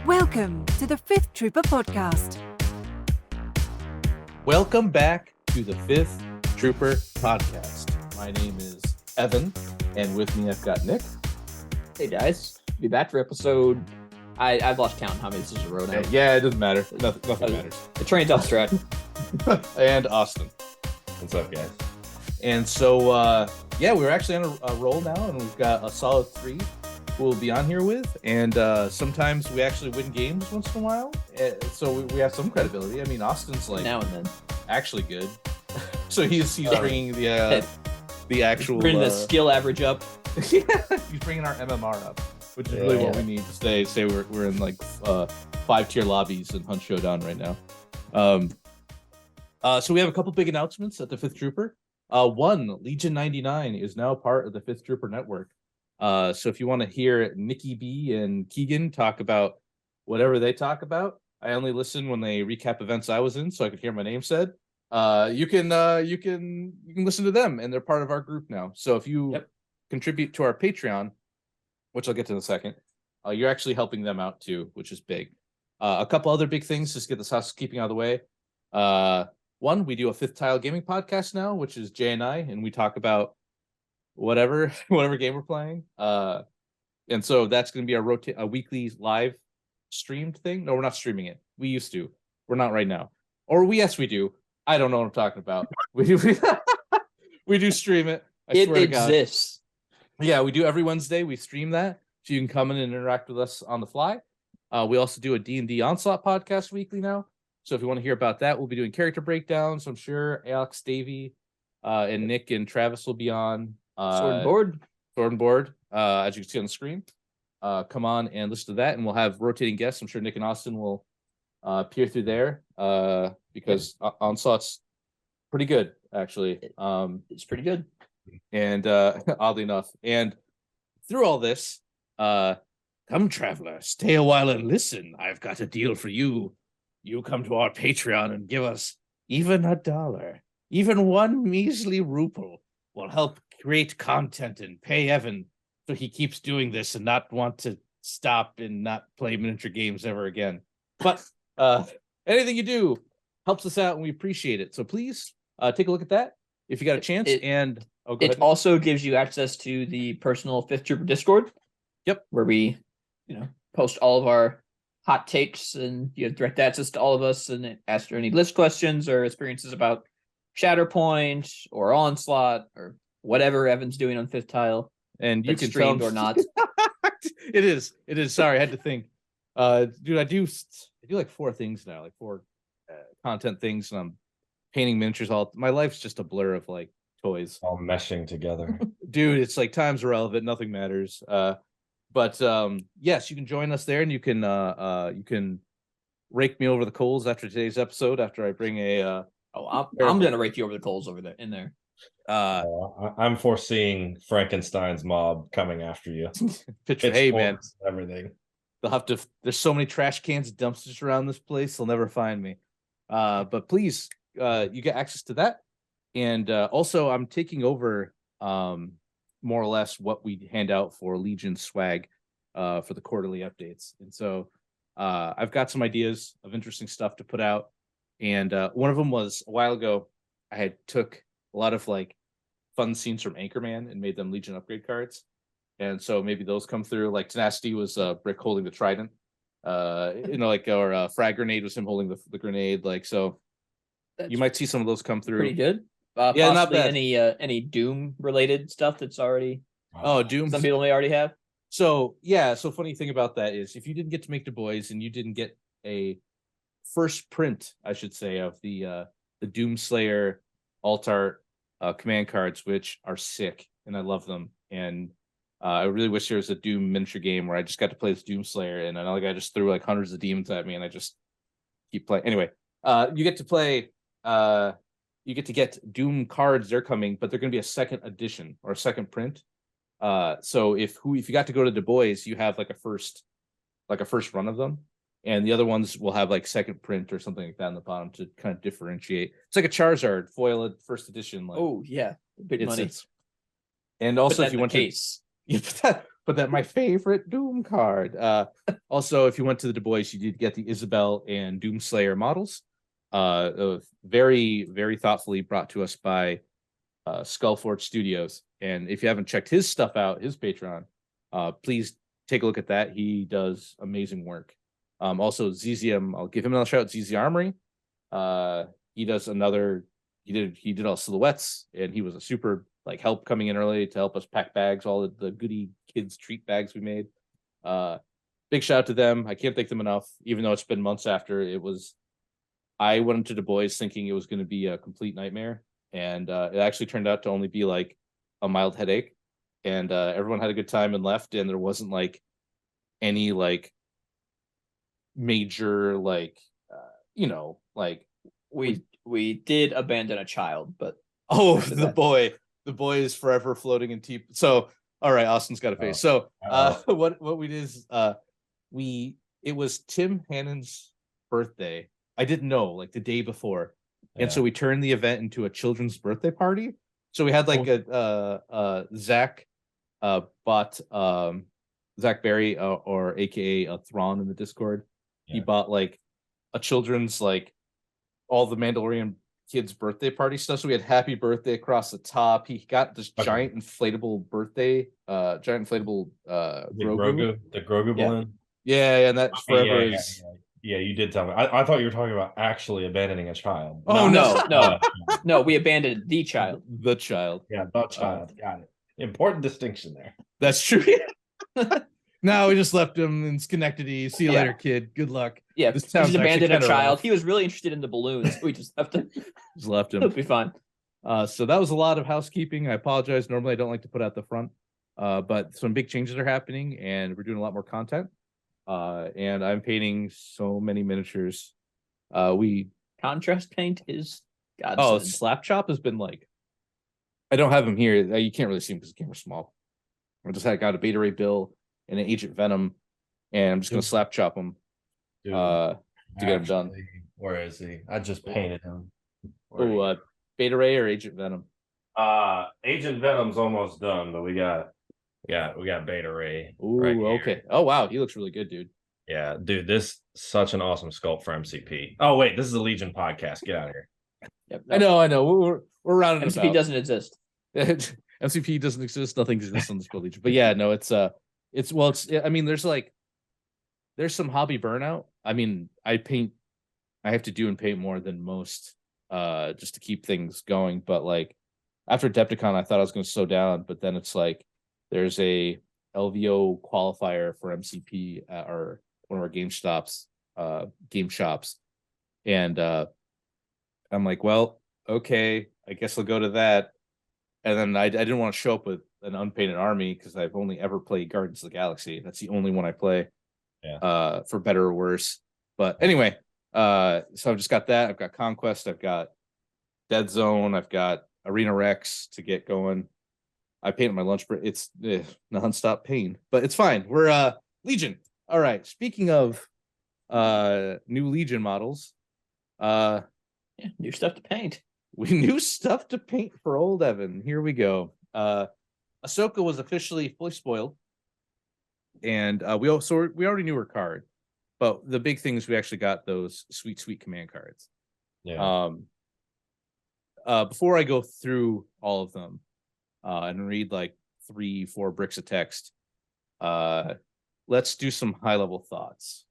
Welcome to the Fifth Trooper Podcast. Welcome back to the Fifth Trooper Podcast. My name is Evan, and with me I've got Nick. Hey guys, be back for episode. I've lost count how many this is a row now. Yeah, it doesn't matter. Nothing matters. The train's off track. And Austin. What's up, guys? And so, we're actually on a roll now, and we've got a solid 3 who we'll be on here with. And sometimes we actually win games once in a while, so we have some credibility. I mean, Austin's like Now and then. actually good, so he's bringing the actual Bringing the skill average up. he's bringing our MMR up, which is really what we need to say we're in like 5-tier lobbies in Hunt Showdown right now. So we have a couple big announcements at the Fifth Trooper. One, Legion 99 is now part of the Fifth Trooper network. So if you want to hear Nikki B and Keegan talk about whatever they talk about, I only listen when they recap events I was in, so I could hear my name said. You can listen to them, and they're part of our group now. So if you contribute to our Patreon, which I'll get to in a second, you're actually helping them out too, which is big. A couple other big things, just get this housekeeping out of the way. One, we do a Fifth Tile Gaming podcast now, which is Jay and I, and we talk about whatever game we're playing. And so that's going to be a weekly live streamed thing. No, we're not streaming it. We used to. We're not right now. Or yes, we do. I don't know what I'm talking about. We do stream it. I swear to God. It exists. Yeah, we do every Wednesday. We stream that, so you can come in and interact with us on the fly. We also do a D&D Onslaught podcast weekly now. So if you want to hear about that, we'll be doing character breakdowns. I'm sure Alex, Davey, and Nick and Travis will be on. Sword and board. As you can see on the screen. Come on and listen to that, and we'll have rotating guests. I'm sure Nick and Austin will peer through there because Onslaught's pretty good, actually. It's pretty good. And oddly enough, and through all this, come traveler, stay a while and listen. I've got a deal for you. You come to our Patreon and give us even $1, even 1 measly ruple will help create content and pay Evan so he keeps doing this and not want to stop and not play miniature games ever again. But anything you do helps us out and we appreciate it. So please take a look at that if you got a chance. It also gives you access to the personal Fifth Trooper Discord. Yep. Where we, post all of our hot takes, and you have direct access to all of us and ask any list questions or experiences about Shatterpoint or Onslaught or whatever Evan's doing on Fifth Tile. And you can streamed or not. It is. Sorry, I had to think. Dude, I do like 4 things now, like 4 content things, and I'm painting miniatures my life's just a blur of like toys all meshing together. Dude, it's like time's irrelevant, nothing matters. But yes, you can join us there, and you can rake me over the coals after today's episode after I bring a I'm gonna rake you over the coals over there in there. I'm foreseeing Frankenstein's mob coming after you. Hey man, everything. They'll have to. There's so many trash cans, and dumpsters around this place. They'll never find me. But please, you get access to that, and also I'm taking over more or less what we hand out for Legion swag for the quarterly updates. And so I've got some ideas of interesting stuff to put out, and one of them was a while ago. I had took a lot of like fun scenes from Anchorman and made them Legion upgrade cards. And so maybe those come through. Like Tenacity was Brick holding the trident, or Frag Grenade was him holding the grenade. Like, so you might see some of those come through. Pretty good. Yeah, not bad. Any Doom related stuff that's already. Oh, Doom. Some people may already have. So yeah. So funny thing about that is if you didn't get to make Du Bois and you didn't get a first print, I should say, of the Doomslayer alt art command cards, which are sick and I love them. And I really wish there was a Doom miniature game where I just got to play this Doomslayer and another guy just threw like hundreds of demons at me and I just keep playing. Anyway, you get to play. You get to get Doom cards. They're coming, but they're going to be a second edition or a second print. So if you got to go to Du Bois, you have like a first run of them, and the other ones will have like second print or something like that on the bottom to kind of differentiate. It's like a Charizard foil first edition. Like, oh yeah, big money. And also, if you want case. to, But that my favorite Doom card. Also, if you went to the Du Bois, you did get the Isabel and Doomslayer models. Very, very thoughtfully brought to us by Skullforge Studios. And if you haven't checked his stuff out, his Patreon, please take a look at that. He does amazing work. Also, ZZM, I'll give him another shout out. ZZ Armory. He does another. He did all silhouettes, and he was a super help coming in early to help us pack bags, all the goody kids treat bags we made. Big shout out to them. I can't thank them enough, even though it's been months after it was. I went into Du Bois thinking it was going to be a complete nightmare, and it actually turned out to only be a mild headache, and everyone had a good time and left, and there wasn't any major we did abandon a child, but the boy is forever floating in tea. So all right, Austin's got a face. So what we did is it was Tim Hannon's birthday. I didn't know the day before, and so we turned the event into a children's birthday party. So we had Zach bought Zach Berry or AKA Thrawn in the Discord. Yeah. He bought a children's all the Mandalorian kids' birthday party stuff. So we had happy birthday across the top. He got this giant inflatable birthday, Grogu. The Grogu balloon. Yeah, and that forever is. Yeah, you did tell me. I thought you were talking about actually abandoning a child. Oh no, we abandoned the child. The child. Yeah, the child. Got it. Important distinction there. That's true. No, we just left him in Schenectady. See you later, kid. Good luck. Yeah, we just abandoned a child. Rough. He was really interested in the balloons. We just left him. It'll be fine. So that was a lot of housekeeping. I apologize. Normally, I don't like to put out the front, but some big changes are happening, and we're doing a lot more content. And I'm painting so many miniatures. Contrast paint is godsend. Oh, Slap Chop has been I don't have him here. You can't really see him because the camera's small. I just got a Beta Ray Bill and an Agent Venom, and I'm just gonna Slap Chop him to get him done. Where is he? I just painted him. Beta Ray or Agent Venom? Agent Venom's almost done, but we got Beta Ray. Ooh, right okay. Oh wow, he looks really good, dude. Yeah, dude, this is such an awesome sculpt for MCP. Oh wait, this is a Legion podcast. Get out of here. Yep, I know. We're rounding MCP doesn't exist. MCP doesn't exist. Nothing exists on this Legion. But yeah, no, it's I mean, there's some hobby burnout. I mean, I have to do and paint more than most just to keep things going. But after Adepticon, I thought I was going to slow down, but then it's there's a LVO qualifier for MCP at one of our game shops, and I'm well, okay, I guess I'll go to that. And then I didn't want to show up with an unpainted army because I've only ever played Guardians of the Galaxy. That's the only one I play. Yeah. For better or worse. But anyway, so I've just got that. I've got Conquest. I've got Dead Zone. I've got Arena Rex to get going. I painted my lunch break. It's nonstop pain, but it's fine. We're Legion. All right. Speaking of new Legion models, new stuff to paint. New stuff to paint for old Evan. Here we go. Ahsoka was officially fully spoiled, and we already knew her card, but the big thing is we actually got those sweet command cards. Yeah. Before I go through all of them and read 3-4 bricks of text, let's do some high level thoughts.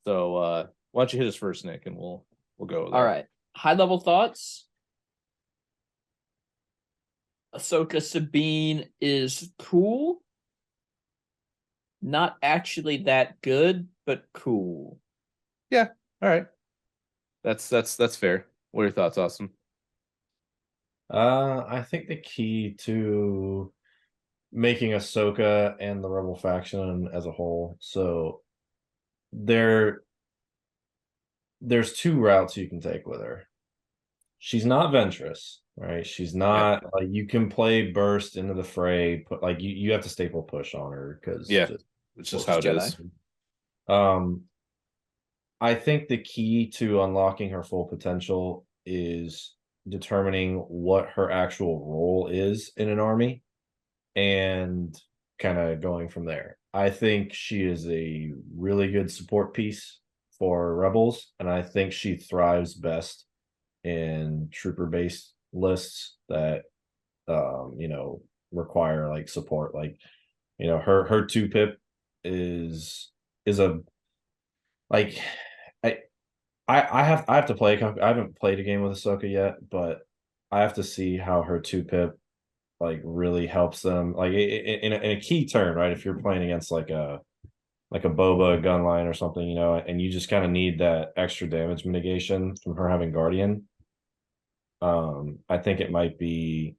So why don't you hit us first, Nick, and we'll go there. All right. High level thoughts. Ahsoka Sabine is cool. Not actually that good, but cool. Yeah. All right. That's fair. What are your thoughts, Austin? I think the key to making Ahsoka and the Rebel faction as a whole. So there's two routes you can take with her. She's not Ventress, right? She's not you can play burst into the fray, but you have to staple push on her because it's just how it is. I think the key to unlocking her full potential is determining what her actual role is in an army. And kind of going from there. I think she is a really good support piece for Rebels, and I think she thrives best in trooper based lists that require like support. Like, her 2-pip is a like I have to play. I haven't played a game with Ahsoka yet, but I have to see how her 2-pip like really helps them like in a key turn, right? If you're playing against like a Boba gun line or something, and you just kind of need that extra damage mitigation from her having Guardian. I think it might be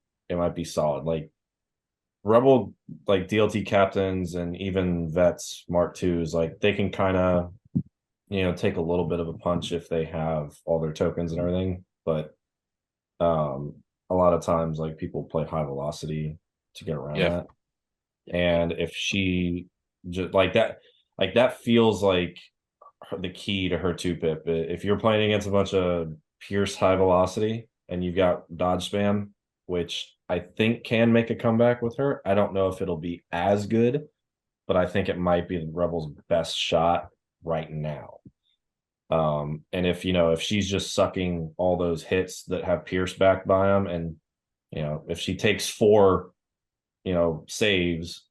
solid. Like Rebel, like DLT captains and even vets Mark IIs, like they can kind of take a little bit of a punch if they have all their tokens and everything, but a lot of times like people play high velocity to get around that. And if she just like that feels like the key to her 2-pip. If you're playing against a bunch of Pierce high velocity and you've got dodge spam, which I think can make a comeback with her. I don't know if it'll be as good, but I think it might be the Rebels' best shot right now. And if she's just sucking all those hits that have Pierce back by them, and if she takes 4 saves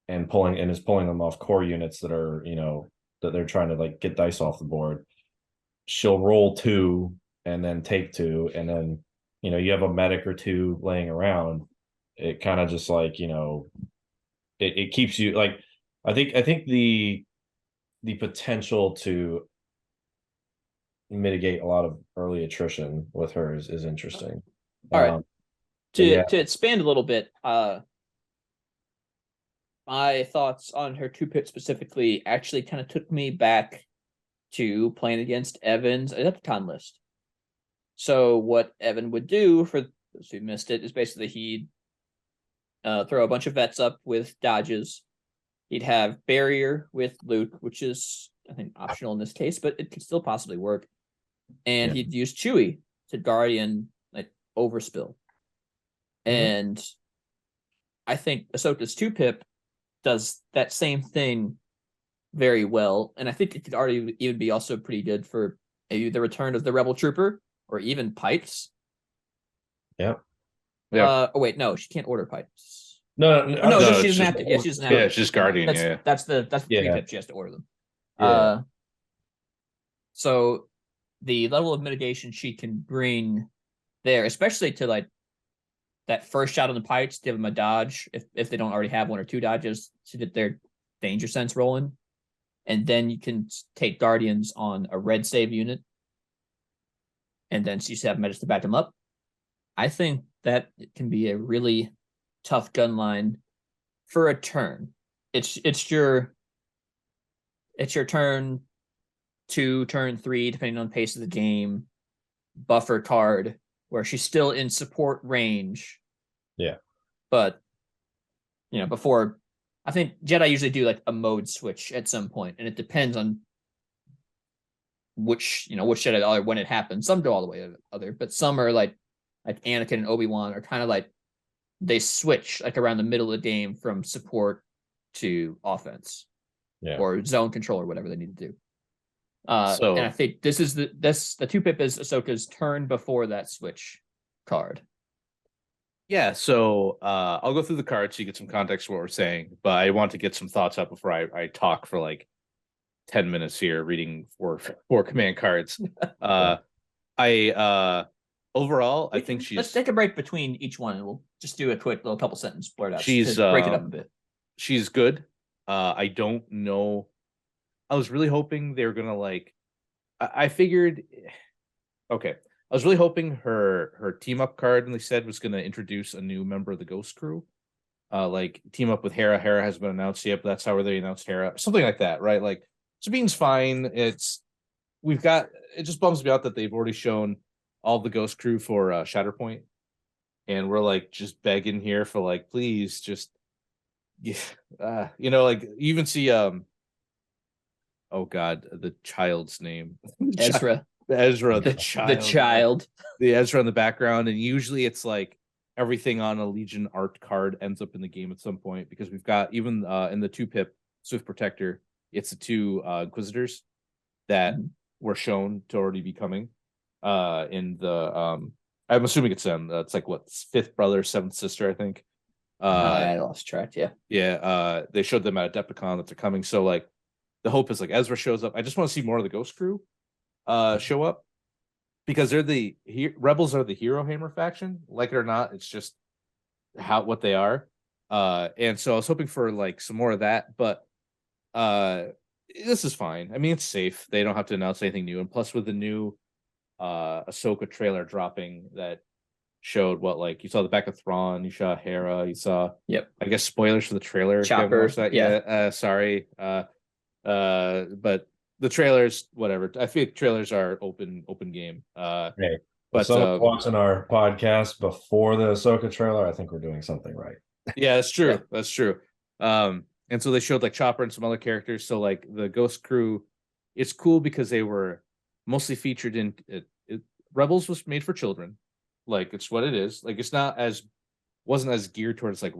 and is pulling them off core units that are that they're trying to like get dice off the board, she'll roll 2 and then take 2, and then you have a medic or 2 laying around. It kind of just like it keeps you like I think the potential to mitigate a lot of early attrition with her is interesting. All right. Yeah. To expand a little bit, my thoughts on her 2-pip specifically actually kind of took me back to playing against Evan's Adepticon list. So what Evan would do, for those who missed it, is basically he'd throw a bunch of vets up with dodges. He'd have barrier with loot, which is I think optional in this case, but it could still possibly work. And he'd use Chewie to Guardian like overspill. And I think Ahsoka's 2-pip does that same thing very well. And I think it could already even be also pretty good for maybe the return of the Rebel Trooper or even pipes. Yeah. Oh wait, no, she can't order pipes. No, she doesn't have to. Yeah, she doesn't have to. It's just Guardian. That's the 3-pip. She has to order them. Yeah. So the level of mitigation she can bring there, especially to like that first shot on the pipes, give them a dodge if they don't already have 1 or 2 dodges to get their danger sense rolling. And then you can take Guardians on a red save unit. And then she just have metas to back them up. I think that it can be a really tough gun line for a turn. It's your turn 2, turn 3, depending on pace of the game, buffer card, where she's still in support range. Yeah. But before, I think Jedi usually do like a mode switch at some point, and it depends on which Jedi or when it happens. Some go all the way to the other, but some are like Anakin and Obi-Wan are kind of like they switch like around the middle of the game from support to offense. Or zone control or whatever they need to do. And I think this is the 2-pip is Ahsoka's turn before that switch card. Yeah, so I'll go through the cards so you get some context for what we're saying, but I want to get some thoughts up before I talk for like 10 minutes here reading four command cards. Overall, I think let's take a break between each one and we'll just do a quick little couple sentence blurt out. She's to break it up a bit. She's good. I don't know. I was really hoping they were gonna like. I figured. Okay, I was really hoping her team up card, and they said was gonna introduce a new member of the Ghost Crew, like team up with Hera. Hera hasn't been announced yet, but that's how they announced Hera, something like that, right? Like Sabine's fine. It just bums me out that they've already shown all the Ghost Crew for Shatterpoint, and we're like just begging here for like, please just. Yeah, like you even see oh god, the child's name. Ezra the child the child the Ezra in the background, and usually it's like everything on a Legion art card ends up in the game at some point, because we've got even in the 2-pip Swift Protector, it's the 2 Inquisitors that were shown to already be coming in the I'm assuming it's them. It's like what, 5th brother, 7th sister, I think. I lost track. Yeah. They showed them at Adepticon that they're coming. So like the hope is like Ezra shows up. I just want to see more of the Ghost Crew show up, because they're Rebels are the Hero Hammer faction. Like it or not, it's just what they are. And so I was hoping for like some more of that, but this is fine. I mean, it's safe. They don't have to announce anything new. And plus with the new Ahsoka trailer dropping that showed what, like, you saw the back of Thrawn, you saw Hera, you saw, Yep. I guess spoilers for the trailer. If you haven't Chopper, watched that yeah. yet. Sorry. But the trailers, whatever. I feel like trailers are open game. Hey, but if someone's watching our podcast before the Ahsoka trailer, I think we're doing something right. yeah, that's true. Yeah. That's true. And so they showed like Chopper and some other characters. So like the Ghost Crew, it's cool because they were mostly featured in Rebels was made for children. Like it's what it is. Like it's wasn't as geared towards like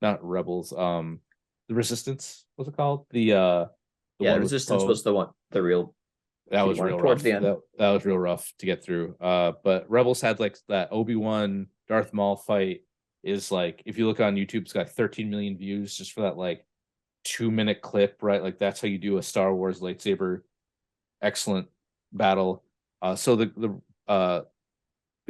not Rebels. The Resistance, what's it called? The Resistance was the real. That was real rough. That was real rough to get through. But Rebels had like that Obi-Wan Darth Maul fight is like, if you look on YouTube, it's got 13 million views just for that like 2-minute clip, right? Like that's how you do a Star Wars lightsaber excellent battle. So the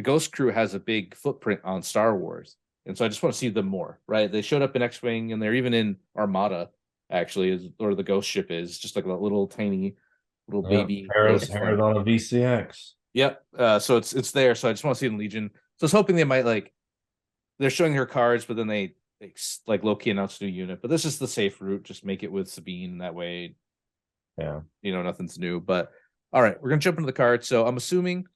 Ghost Crew has a big footprint on Star Wars, and so I just want to see them more, right? They showed up in X-Wing, and they're even in Armada, actually, or the Ghost ship is just like a little tiny baby. Hera's on a VCX. Yep. So it's there. So I just want to see it in Legion. So I was hoping they might like, they're showing her cards, but then they like low-key announced a new unit. But this is the safe route. Just make it with Sabine. That way, yeah, nothing's new. But all right, we're gonna jump into the cards. So I'm assuming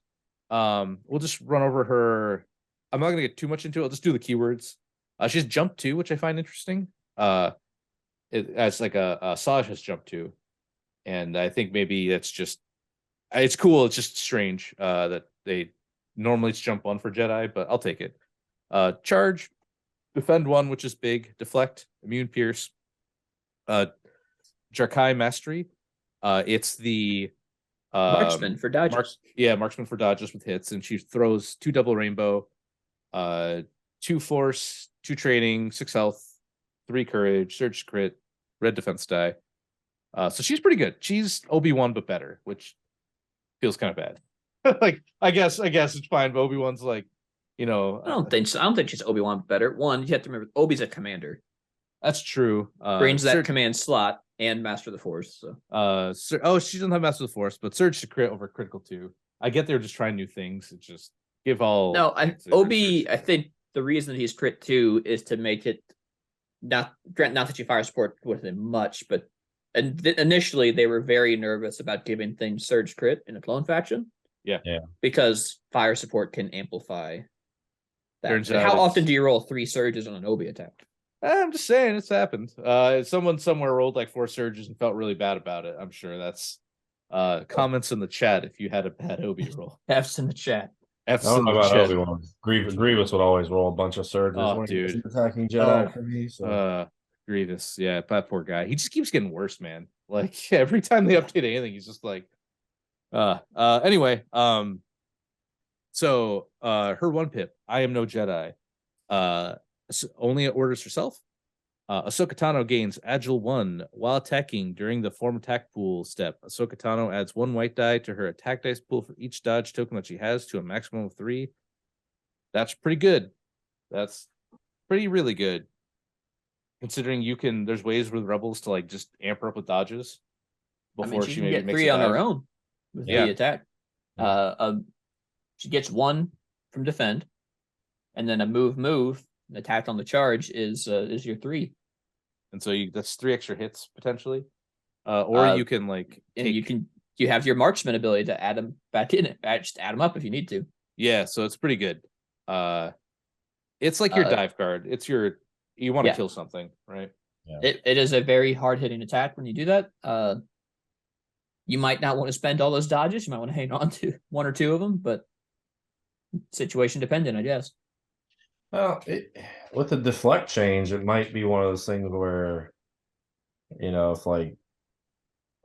we'll just run over her. I'm not gonna get too much into it. I'll just do the keywords. She's jump 2, which I find interesting. As like a Saj has jump 2, and I think maybe it's cool. It's just strange that they normally it's jump 1 for Jedi, but I'll take it. Charge, defend 1, which is big. Deflect, immune pierce. Jarkai mastery. It's the marksman for dodges. Marksman for dodges with hits, and she throws 2 double rainbow, 2 force, 2 training, 6 health, 3 courage, surge crit, red defense die. So she's pretty good. She's Obi-Wan but better, which feels kind of bad. Like I guess it's fine, but Obi-Wan's like, I don't think so. I don't think she's Obi-Wan but better. One, you have to remember Obi's a commander. That's true. Brings that command slot and Master of the Force. So she doesn't have Master of the Force, but surge to crit over critical 2. I get they're just trying new things. It's just give all. No, Obi. I think the reason he's crit 2 is to make it not that you fire support with him much, but initially they were very nervous about giving things surge crit in a clone faction. Yeah. Because fire support can amplify that. How often do you roll 3 surges on an Obi attack? I'm just saying it's happened. Someone somewhere rolled like 4 surges and felt really bad about it. I'm sure that's comments in the chat if you had a bad Obi roll. F's in the chat. F's I don't in know the about chat. Obi-Wan. Grievous would always roll a bunch of surges when he was attacking Jedi for me. So. Grievous, yeah, that poor guy. He just keeps getting worse, man. Like every time they update anything, he's just like, anyway, so her 1-pip, I am no Jedi. Only orders herself. Ahsoka Tano gains Agile 1 while attacking during the form attack pool step. Ahsoka Tano adds 1 white die to her attack dice pool for each dodge token that she has to a maximum of 3. That's pretty good. That's really good. Considering there's ways with Rebels to like just amp her up with dodges before she she can maybe get makes 3 a on her dive. own with the attack. She gets 1 from defend, and then a move. An attack on the charge is your 3. And so that's 3 extra hits potentially, or you can like you have your marksman ability to add them back in it. Just add them up if you need to. Yeah, so it's pretty good. It's like your dive card. It's you want to kill something, right? Yeah. It is a very hard hitting attack when you do that. You might not want to spend all those dodges. You might want to hang on to 1 or 2 of them, but situation dependent, I guess. Well, with the deflect change, it might be one of those things where, if like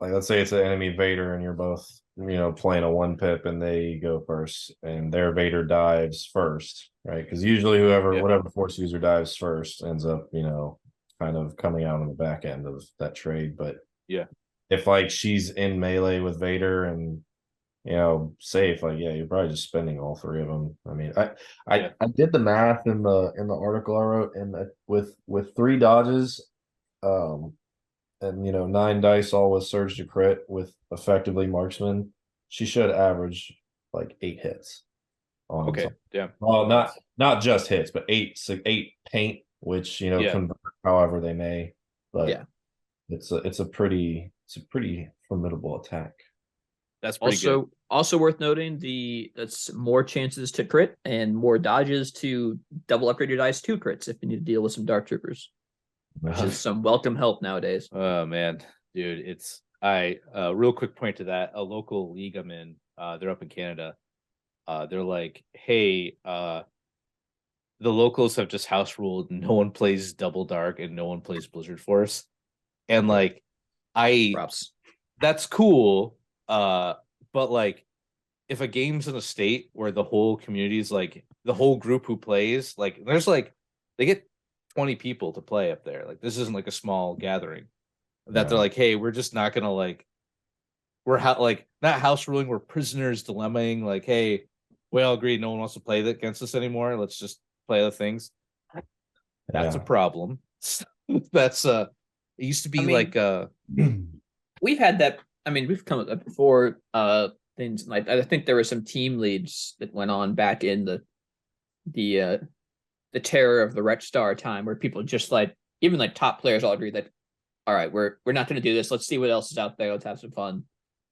let's say it's an enemy Vader and you're both, playing a 1 pip and they go first and their Vader dives first, right? Because usually whatever force user dives first ends up, kind of coming out on the back end of that trade. But Yeah. if like she's in melee with Vader and safe, like you're probably just spending all three of them. I mean, I did the math in the article I wrote, and with 3 dodges, and 9 dice all with surge to crit with effectively marksman, she should average like 8 hits on Okay. something. Yeah. Well, not just hits, but eight paint, which convert however they may. But it's a pretty formidable attack. That's pretty good. Also worth noting, that's more chances to crit and more dodges to double upgrade your dice to crits if you need to deal with some dark troopers, which is some welcome help nowadays. Oh man, dude, it's real quick point to that. A local league I'm in, they're up in Canada. They're like, hey, the locals have just house ruled. No one plays Double Dark and no one plays Blizzard Force, and like, Props. that's cool. But like, if a game's in a state where the whole community is like the whole group who plays, like there's like they get 20 people to play up there. Like this isn't like a small gathering. That they're like, hey, we're just not gonna like like not house ruling, we're prisoners dilemmaing, like, hey, we all agree no one wants to play against us anymore. Let's just play other things. That's a problem. That's it used to be we've had that. I mean, we've come up before things like I think there were some team leads that went on back in the terror of the Ret Star time where people just like even like top players all agree that all right, we're not going to do this. Let's see what else is out there. Let's have some fun.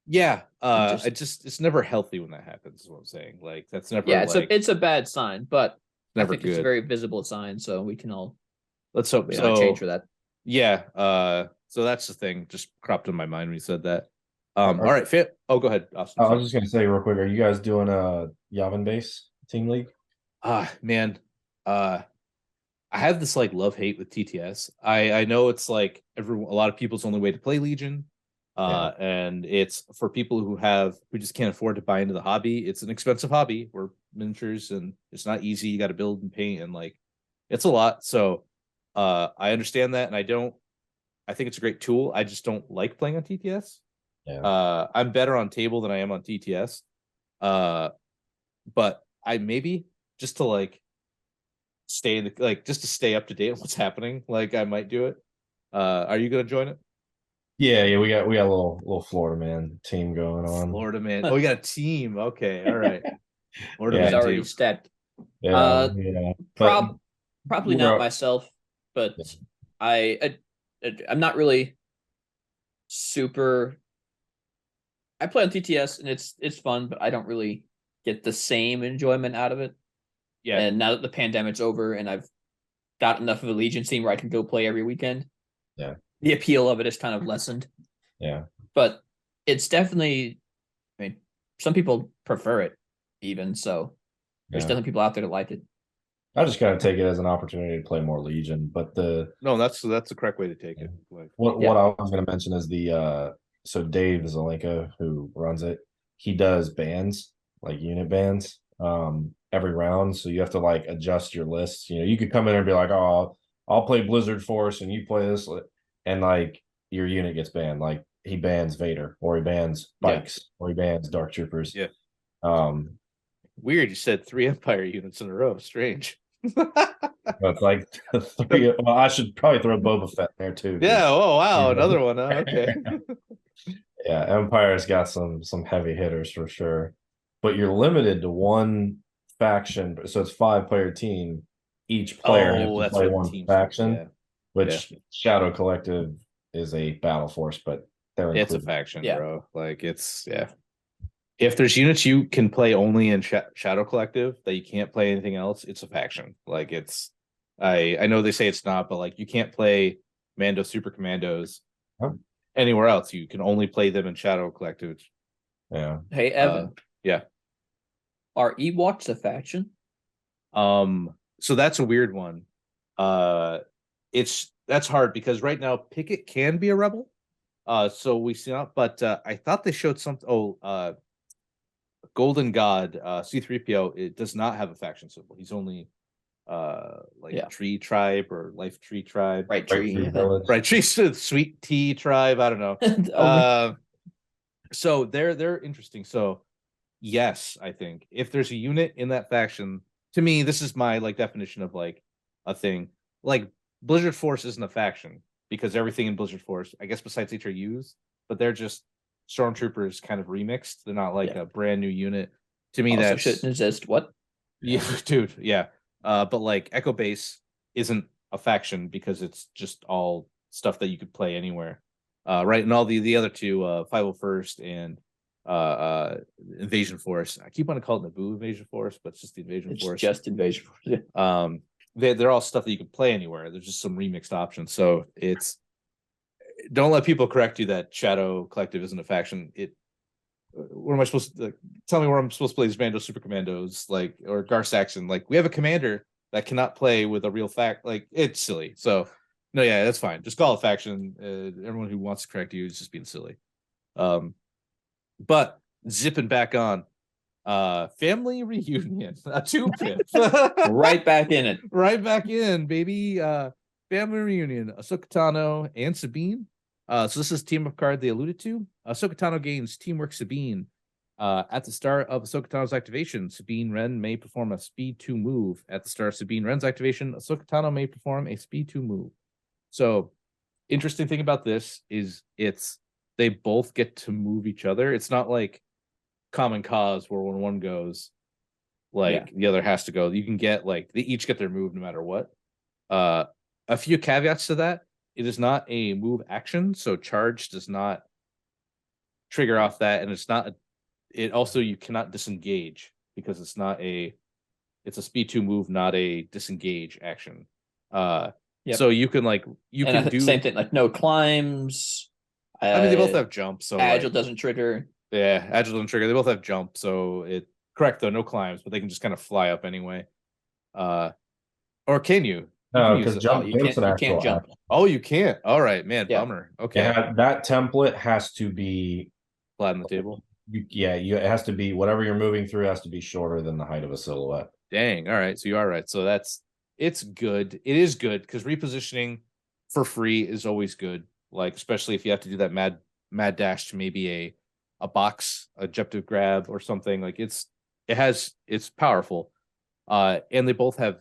Yeah, it's never healthy when that happens. Is what I'm saying. Like that's never. Yeah, it's a bad sign, but I think it's a very visible sign. So we can all let's hope change for that. Yeah. So that's the thing. Just cropped in my mind when you said that. All right, Fit. Oh, go ahead, Austin. I was just gonna say real quick. Are you guys doing a Yavin base team league? Man. I have this like love hate with TTS. I know it's like a lot of people's only way to play Legion. And it's for people who just can't afford to buy into the hobby. It's an expensive hobby. We're miniatures and it's not easy. You got to build and paint and like it's a lot. So I understand that, and I think it's a great tool. I just don't like playing on TTS. I'm better on table than I am on TTS. But I maybe just to like stay in just to stay up to date on what's happening, like I might do it. Are you gonna join it? Yeah, we got a little Florida man team going on. Florida man. Oh, we got a team. Okay, all right. Florida man's already stepped. Probably not myself, but I'm not really super. I play on TTS and it's fun, but I don't really get the same enjoyment out of it. Yeah. And now that the pandemic's over and I've got enough of a Legion team where I can go play every weekend. Yeah. The appeal of it is kind of lessened. Yeah. But it's definitely, I mean, some people prefer it even. So there's definitely people out there that like it. I just gotta take it as an opportunity to play more Legion. But no, that's the correct way to take it. What I was gonna mention is so Dave Zelenka, who runs it, he does bans, like unit bans, every round. So you have to like adjust your lists. You could come in and be like, oh, I'll play Blizzard Force and you play this, and like your unit gets banned. Like he bans Vader, or he bans bikes, or he bans Dark Troopers. Yeah. Weird. You said 3 Empire units in a row. Strange. It's like 3. Well, I should probably throw Boba Fett in there too. Yeah. Oh wow, another one. Okay. Yeah, Empire's got some heavy hitters for sure, but you're limited to one faction. So it's 5-player team. Each player has to play one faction, which Shadow Collective is a battle force, but it's a faction, bro. Like it's If there's units you can play only in Shadow Collective that you can't play anything else, it's a faction. Like it's, I know they say it's not, but like you can't play Mando Super Commandos anywhere else. You can only play them in Shadow Collective. Yeah. Hey Evan. Yeah. Are Ewoks a faction? so that's a weird one. That's hard because right now Pickett can be a rebel. So we see not, but I thought they showed something. Golden God, C3PO, it does not have a faction symbol. He's only tree tribe or life tree tribe. Right tree. Tree Village. Right, tree sweet tea tribe. I don't know. Oh, So they're interesting. So yes, I think if there's a unit in that faction, to me, this is my like definition of like a thing. Like Blizzard Force isn't a faction because everything in Blizzard Force, I guess besides HRUs, but they're just stormtroopers kind of remixed. They're not like a brand new unit. To me, also that shouldn't exist. What? yeah, dude, yeah. But like Echo Base isn't a faction because it's just all stuff that you could play anywhere. Right, and all the other two, 501st and Invasion Force. I keep wanting to call it Naboo Invasion Force, but it's just the Invasion It's Force. just Invasion Force. They're all stuff that you can play anywhere. There's just some remixed options. So it's don't let people correct you that Shadow Collective isn't a faction. Where am I supposed to tell me where I'm supposed to play these Mando Super Commandos, like, or Gar Saxon? Like, we have a commander that cannot play with a real fact. Like, it's silly. So, no, yeah, that's fine. Just call it faction. Everyone who wants to correct you is just being silly. But zipping back on, family reunion, a 2-pip, Right back in it. right back in, baby. Family reunion, Ahsoka Tano and Sabine. So this is team up card they alluded to. Ahsoka Tano gains Teamwork Sabine. At the start of Ahsoka Tano's activation, Sabine Wren may perform a Speed 2 move. At the start of Sabine Wren's activation, Ahsoka Tano may perform a Speed 2 move. So, interesting thing about this is they both get to move each other. It's not like Common Cause where when one goes, the other has to go. You can get they each get their move no matter what. A few caveats to that. It is not a move action, so charge does not trigger off that, and it also you cannot disengage because it's a speed 2 move, not a disengage action. So you can do same thing, like no climbs. I mean, they both have jump, so agile doesn't trigger. Yeah, agile doesn't trigger. They both have jump, so correct though, no climbs, but they can just kind of fly up anyway. Or can you? No, because jump you can't jump. action. Oh, you can't. All right, man. Yeah. Bummer. Okay. That template has to be Flat on the table. It has to be whatever you're moving through has to be shorter than the height of a silhouette. Dang. All right. So you are right. So it's good. It is good because repositioning for free is always good. Like, especially if you have to do that mad dash to maybe a box objective grab or something. Like it's powerful. And they both have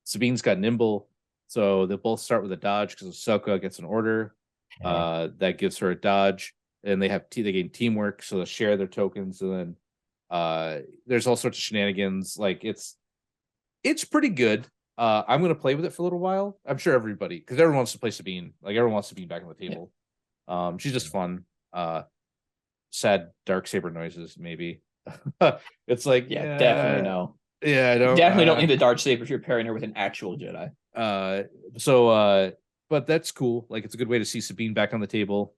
Sabine's got nimble, so they both start with a dodge because Ahsoka gets an order that gives her a dodge, and they gain teamwork, so they share their tokens, and then there's all sorts of shenanigans. Like it's pretty good. I'm gonna play with it for a little while. I'm sure everybody, because everyone wants to play Sabine. Like everyone wants Sabine back on the table. She's just fun. Sad dark saber noises, maybe. It's like definitely no. Yeah, I don't definitely don't need the dark saber if you're pairing her with an actual Jedi. But that's cool. Like it's a good way to see Sabine back on the table.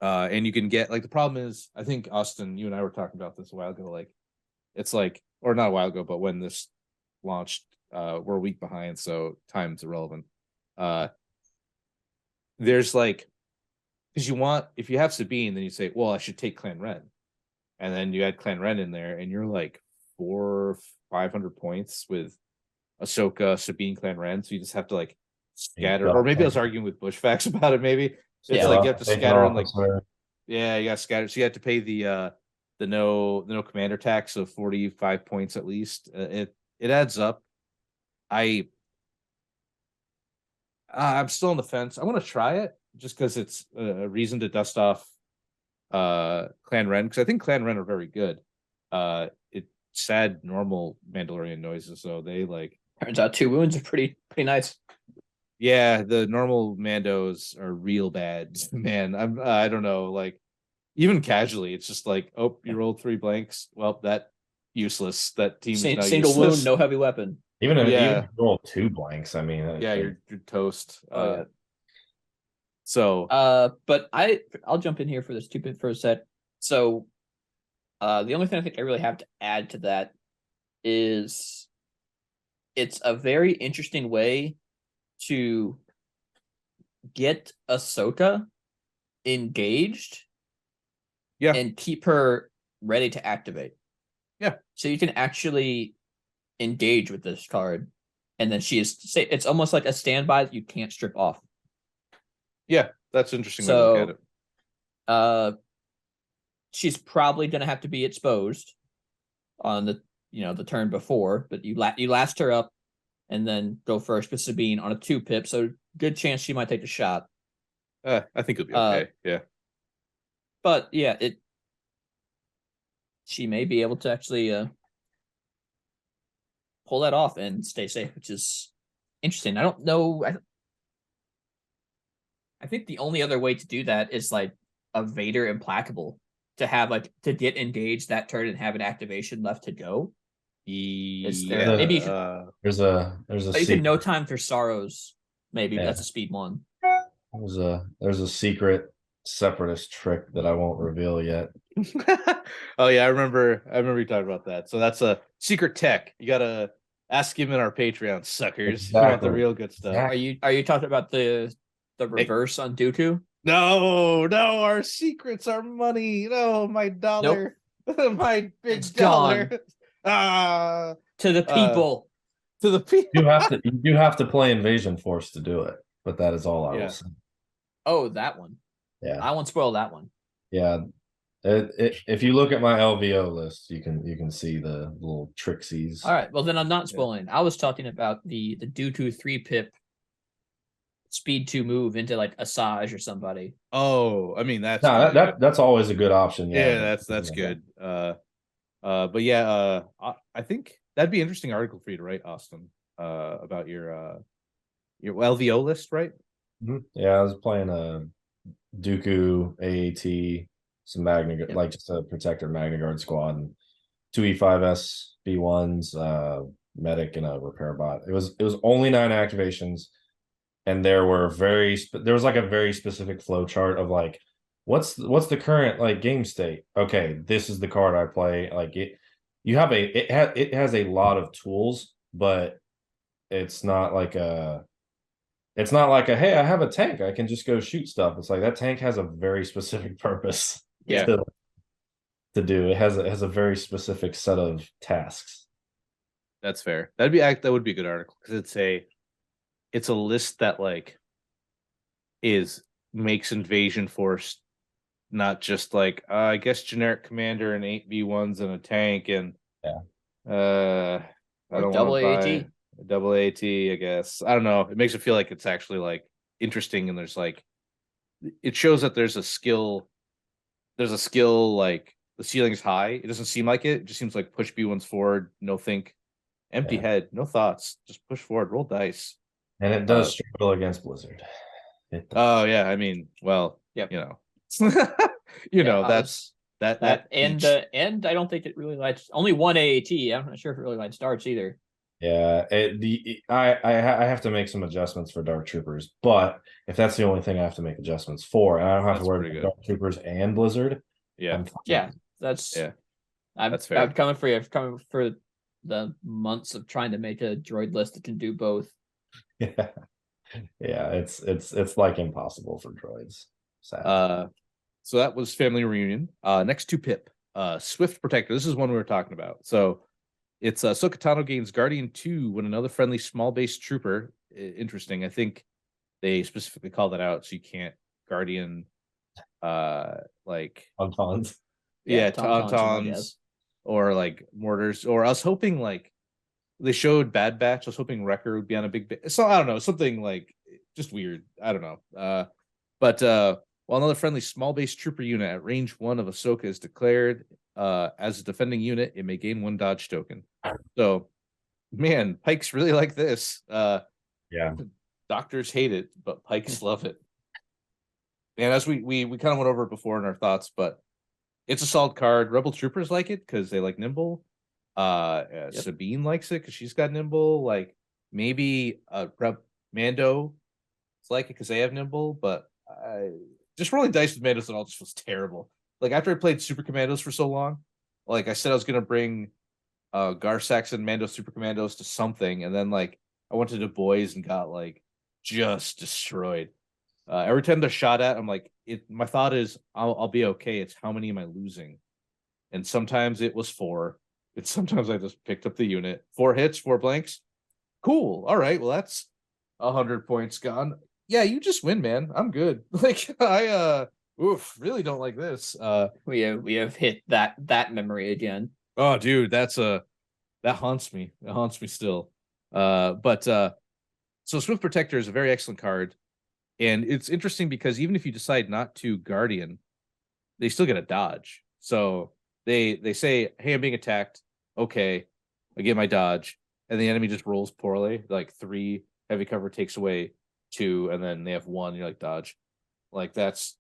And you can get the problem is, I think Austin, you and I were talking about this a while ago. Like it's or not a while ago, but when this launched, we're a week behind, so time's irrelevant. There's because if you have Sabine, then you say, well, I should take Clan Ren, and then you add Clan Ren in there, and you're 400-500 points with Ahsoka, Sabine, Clan Ren. So you just have to scatter, or maybe I was arguing with Bushfax about it. Maybe it's you have to scatter and you got to scatter. So you have to pay the no commander tax of 45 points at least. It adds up. I'm still on the fence. I want to try it just because it's a reason to dust off Clan Ren, because I think Clan Ren are very good. Sad normal Mandalorian noises, so they turns out 2 wounds are pretty nice. Yeah, the normal Mandos are real bad, man. I don't know, even casually, it's just oh, you rolled 3 blanks. Well, that useless. That team is now single useless. wound, no heavy weapon. Even if you roll 2 blanks, I mean, you're toast. Yeah. So but I'll jump in here for this 2-bit for a set. So the only thing I think I really have to add to that is it's a very interesting way to get Ahsoka engaged and keep her ready to activate. Yeah. So you can actually engage with this card, and then it's almost like a standby that you can't strip off. Yeah, that's an interesting way to look at it. She's probably gonna have to be exposed on the turn before, but you last her up and then go first with Sabine on a 2-pip, so good chance she might take a shot. I think it'll be okay. Yeah. But yeah, she may be able to actually pull that off and stay safe, which is interesting. I don't know. I think the only other way to do that is like a Vader Implacable, to have like to get engaged that turn and have an activation left to go. Is there maybe there's a you can No Time for Sorrows, maybe that's a speed 1. There's a secret separatist trick that I won't reveal yet. Oh yeah, I remember you talking about that. So that's a secret tech. You gotta ask him in our Patreon, suckers. Exactly. You want the real good stuff. Are you talking about the reverse on Dooku? No, our secrets, our money. No, my dollar. Nope. My big It's dollar. Gone. To the people. To the people. You do have to play Invasion Force to do it, but that is all I will say. Oh, that one. Yeah. I won't spoil that one. Yeah. If you look at my LVO list, you can see the little tricksies. All right. Well, then I'm not spoiling. I was talking about the Dooku 3-pip speed 2 move into like Asajj or somebody. Oh, I mean that's that's always a good option. Yeah, that's good. But yeah, I think that'd be an interesting article for you to write, Austin, about your LVO list, right? Mm-hmm. Yeah, I was playing a Dooku AAT, some Magna, like just a protector Magna Guard squad, and 2E5S B1s, medic, and a repair bot. It was only 9 activations, and there was like a very specific flow chart of like what's the current like game state. Okay, this is the card I play. Like it has a lot of tools, but it's not like a hey, I have a tank, I can just go shoot stuff. It's like that tank has a very specific purpose. Yeah. To do. It has a very specific set of tasks. That's fair. That would be a good article, because it's a list that like makes Invasion Force not just like I guess generic commander and 8 V1s and a tank and I don't double AT. A double AT, I guess. I don't know. It makes it feel like it's actually like interesting, and there's like it shows that there's a skill like the ceiling's high. It doesn't seem like it. It just seems like push B1s forward, no think, empty head, no thoughts, just push forward, roll dice. And it does struggle against Blizzard. Oh yeah, I mean, well, yep. That's that and I don't think it really likes only one AAT. I'm not sure if it really likes darts either. Yeah, I have to make some adjustments for Dark Troopers, but if that's the only thing I have to make adjustments for, and I don't have to worry about Dark Troopers and Blizzard. That's fair. I'm coming for you. I'm coming for the months of trying to make a droid list that can do both. Yeah, it's like impossible for droids. Sad. So that was Family Reunion. Next 2-pip, Swift Protector. This is one we were talking about. So it's Ahsoka Tano gains Guardian 2 when another friendly small base trooper. Interesting. I think they specifically call that out, so you can't Guardian like Tauntauns. Yeah, Tauntauns or like mortars. Or I was hoping like they showed Bad Batch. I was hoping Wrecker would be on a big base. So I don't know, something like just weird. I don't know. But while another friendly small base trooper unit at range 1 of Ahsoka is declared as a defending unit, it may gain 1 dodge token. So, man, Pikes really like this. Doctors hate it, but Pikes love it. And as we kind of went over it before in our thoughts, but it's a solid card. Rebel troopers like it because they like nimble. Sabine likes it because she's got nimble. Like maybe Mando like it because they have nimble, but just rolling dice with Mandos and all just feels terrible. Like after I played Super Commandos for so long, like I said I was gonna bring Gar Saxon Mando Super Commandos to something, and then like I went to Du Bois and got like just destroyed. Every time they're shot at, I'm like, my thought is I'll be okay. It's how many am I losing? And sometimes it was 4. And sometimes I just picked up the unit. 4 hits, 4 blanks. Cool. All right. Well, that's 100 points gone. Yeah, you just win, man. I'm good. Like I really don't like this. We have hit that memory again. Oh dude, that haunts me. It haunts me still. But so Swift Protector is a very excellent card. And it's interesting because even if you decide not to Guardian, they still get a dodge. So they say, hey, I'm being attacked. Okay, I get my dodge. And the enemy just rolls poorly. Like 3 heavy cover takes away 2, and then they have 1, you're like dodge. Like that's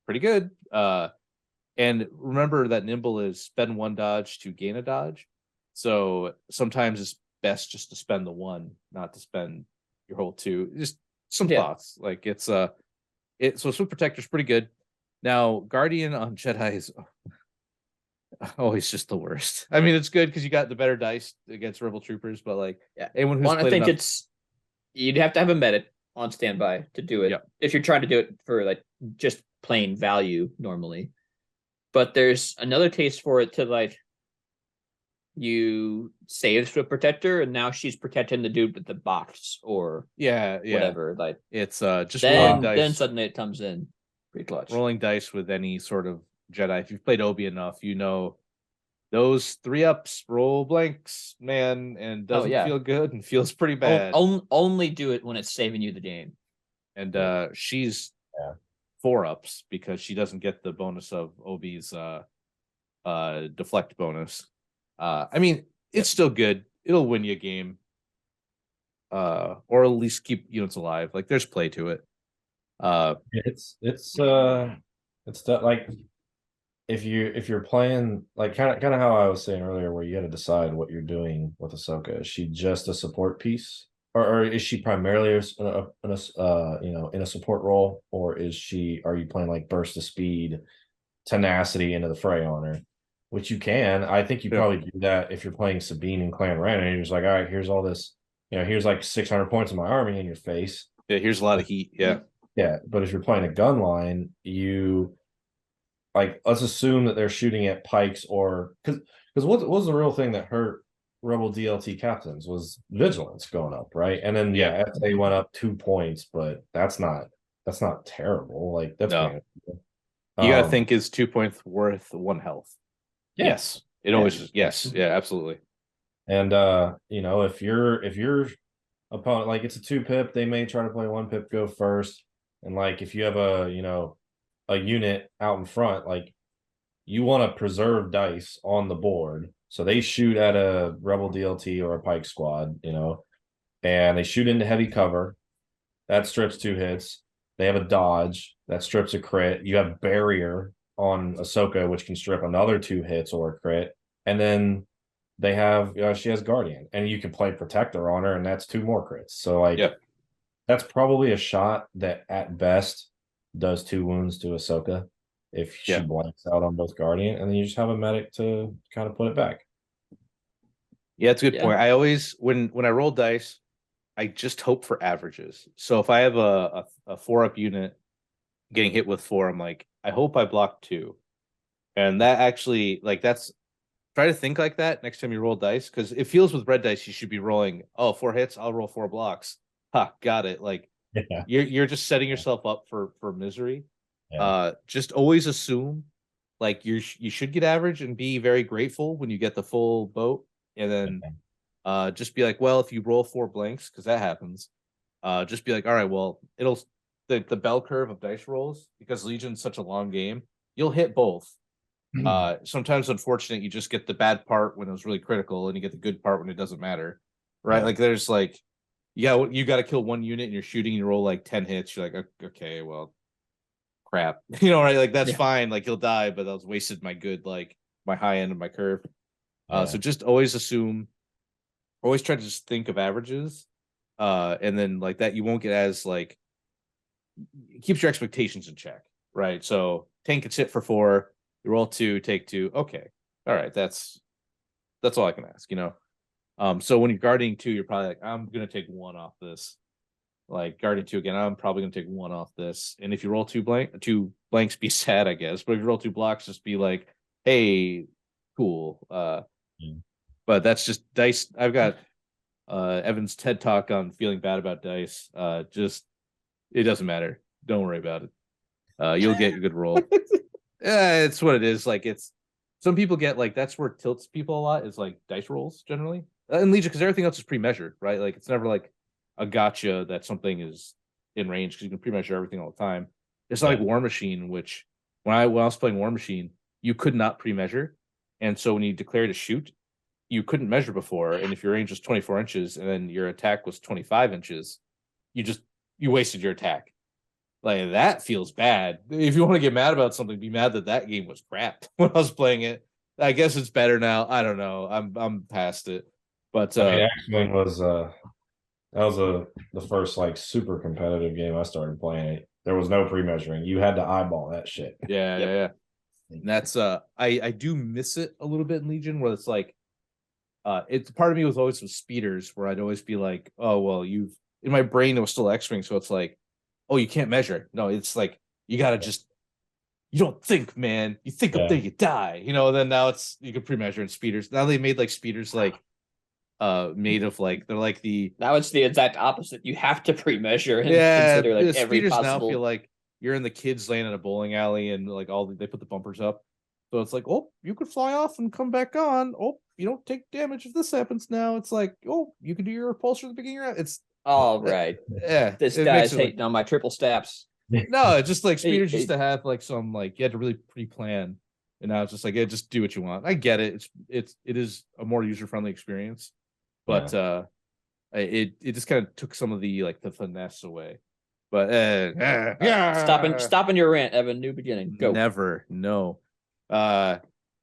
pretty good. And remember that nimble is spend 1 dodge to gain a dodge. So sometimes it's best just to spend the 1, not to spend your whole 2. Just some thoughts. Like it's so Swift Protector's pretty good. Now Guardian on Jedi is always just the worst. I mean, it's good because you got the better dice against Rebel Troopers, but like anyone who's I think you'd have to have a medic on standby to do it if you're trying to do it for like just plain value normally. But there's another case for it to like you save Swift Protector and now she's protecting the dude with the box or whatever. Like it's just rolling dice. Then suddenly it comes in pretty clutch. Rolling dice with any sort of Jedi. If you've played Obi enough, you know those 3-ups roll blanks, man, and doesn't feel good and feels pretty bad. Only do it when it's saving you the game. And she's 4-ups because she doesn't get the bonus of Obi's deflect bonus. I mean, it's still good. It'll win you a game. Or at least keep units alive. Like there's play to it. It's like if you're playing like kind of how I was saying earlier, where you got to decide what you're doing with Ahsoka. Is she just a support piece, or is she primarily in a support role, or are you playing like burst of speed, tenacity into the fray on her? Which you can. I think you probably do that if you're playing Sabine and Clan Ren, and you're just like, all right, here's all this, here's like 600 points of my army in your face. Yeah, here's a lot of heat. Yeah. Yeah, but if you're playing a gun line, let's assume that they're shooting at pikes or because what was the real thing that hurt Rebel DLT captains was vigilance going up, right? And then they went up 2 points, but that's not terrible. Like that's you gotta think is 2 points worth 1 health. Yes. It always is. Yes. Yeah, absolutely. And if your opponent, like it's a 2-pip, they may try to play 1-pip go first. And like if you have a unit out in front, like you want to preserve dice on the board. So they shoot at a Rebel DLT or a Pike squad, and they shoot into heavy cover. That strips 2 hits. They have a dodge that strips a crit. You have barrier on Ahsoka, which can strip another 2 hits or a crit. And then they have she has Guardian, and you can play Protector on her, and that's 2 more crits. So like that's probably a shot that at best does 2 wounds to Ahsoka if she blanks out on both Guardian, and then you just have a medic to kind of put it back. Yeah, it's a good point. I always when I roll dice, I just hope for averages. So if I have a 4-up unit getting hit with 4, I'm like, I hope I block 2. And that actually try to think like that next time you roll dice, because it feels with red dice you should be rolling 4 hits, I'll roll 4 blocks. Ha, got it. Like you're just setting yourself up for misery. Just always assume like you should get average and be very grateful when you get the full boat, and then just be like, well, if you roll 4 blanks, because that happens, just be like, all right, well, it'll the bell curve of dice rolls, because Legion's such a long game, you'll hit both. Sometimes unfortunate you just get the bad part when it was really critical, and you get the good part when it doesn't matter, right? Like there's like you got to kill 1 unit and you're shooting and you roll like 10 hits, you're like, okay, well, crap, right? Like that's fine, like he'll die, but that was wasted my good, like my high end of my curve. So just always try to just think of averages, and then like that you won't get as like, it keeps your expectations in check, right? So tank gets hit for 4, you roll 2, take 2, okay, all right, that's That's all I can ask, you know. So when you're guarding 2, you're probably like, I'm gonna take 1 off this. Like guarding 2 again, I'm probably gonna take 1 off this. And if you roll 2 blanks, be sad, I guess. But if you roll 2 blocks, just be like, hey, cool. But that's just dice. I've got Evan's TED talk on feeling bad about dice. Just it doesn't matter. Don't worry about it. You'll get a good roll. It's what it is. Like it's some people get like that's where it tilts people a lot is like dice rolls generally. And Legion, because everything else is pre-measured, right? Like it's never like a gotcha that something is in range because you can pre-measure everything all the time. It's not like War Machine, which when I was playing War Machine, you could not pre-measure. And so when you declare to shoot, you couldn't measure before. And if your range was 24 inches and then your attack was 25 inches, you wasted your attack. Like that feels bad. If you want to get mad about something, be mad that game was crap when I was playing it. I guess it's better now. I don't know. I'm past it. But I mean, X-Wing was the first like super competitive game I started playing. There was no pre-measuring. You had to eyeball that shit. Yeah. And that's I do miss it a little bit in Legion where it's like it's part of me was always with speeders where I'd always be like, oh well, in my brain it was still X-Wing, so it's like, oh, you can't measure. No, it's like you gotta just you don't think, man. You think until you die. You know, then now it's you can pre-measure in speeders. Now they made like speeders like made of like they're like the Now it's the exact opposite. You have to pre-measure and yeah, consider like the every speeders possible. now feel like you're in the kids lane in a bowling alley and like they put the bumpers up. So it's like, oh, you could fly off and come back on. Oh, you don't take damage if this happens now. It's like, oh, you can do your repulsor at the beginning of your round. It's All right. yeah. This it guy's makes it like, hating on my triple steps. no, it's just like speeders used it- to have like some like you had to really pre-plan. And now it's just like, yeah, just do what you want. I get it. It is a more user-friendly experience. But it just kind of took some of the like the finesse away. But yeah, stopping your rant, Evan. New beginning. Go. Never, no.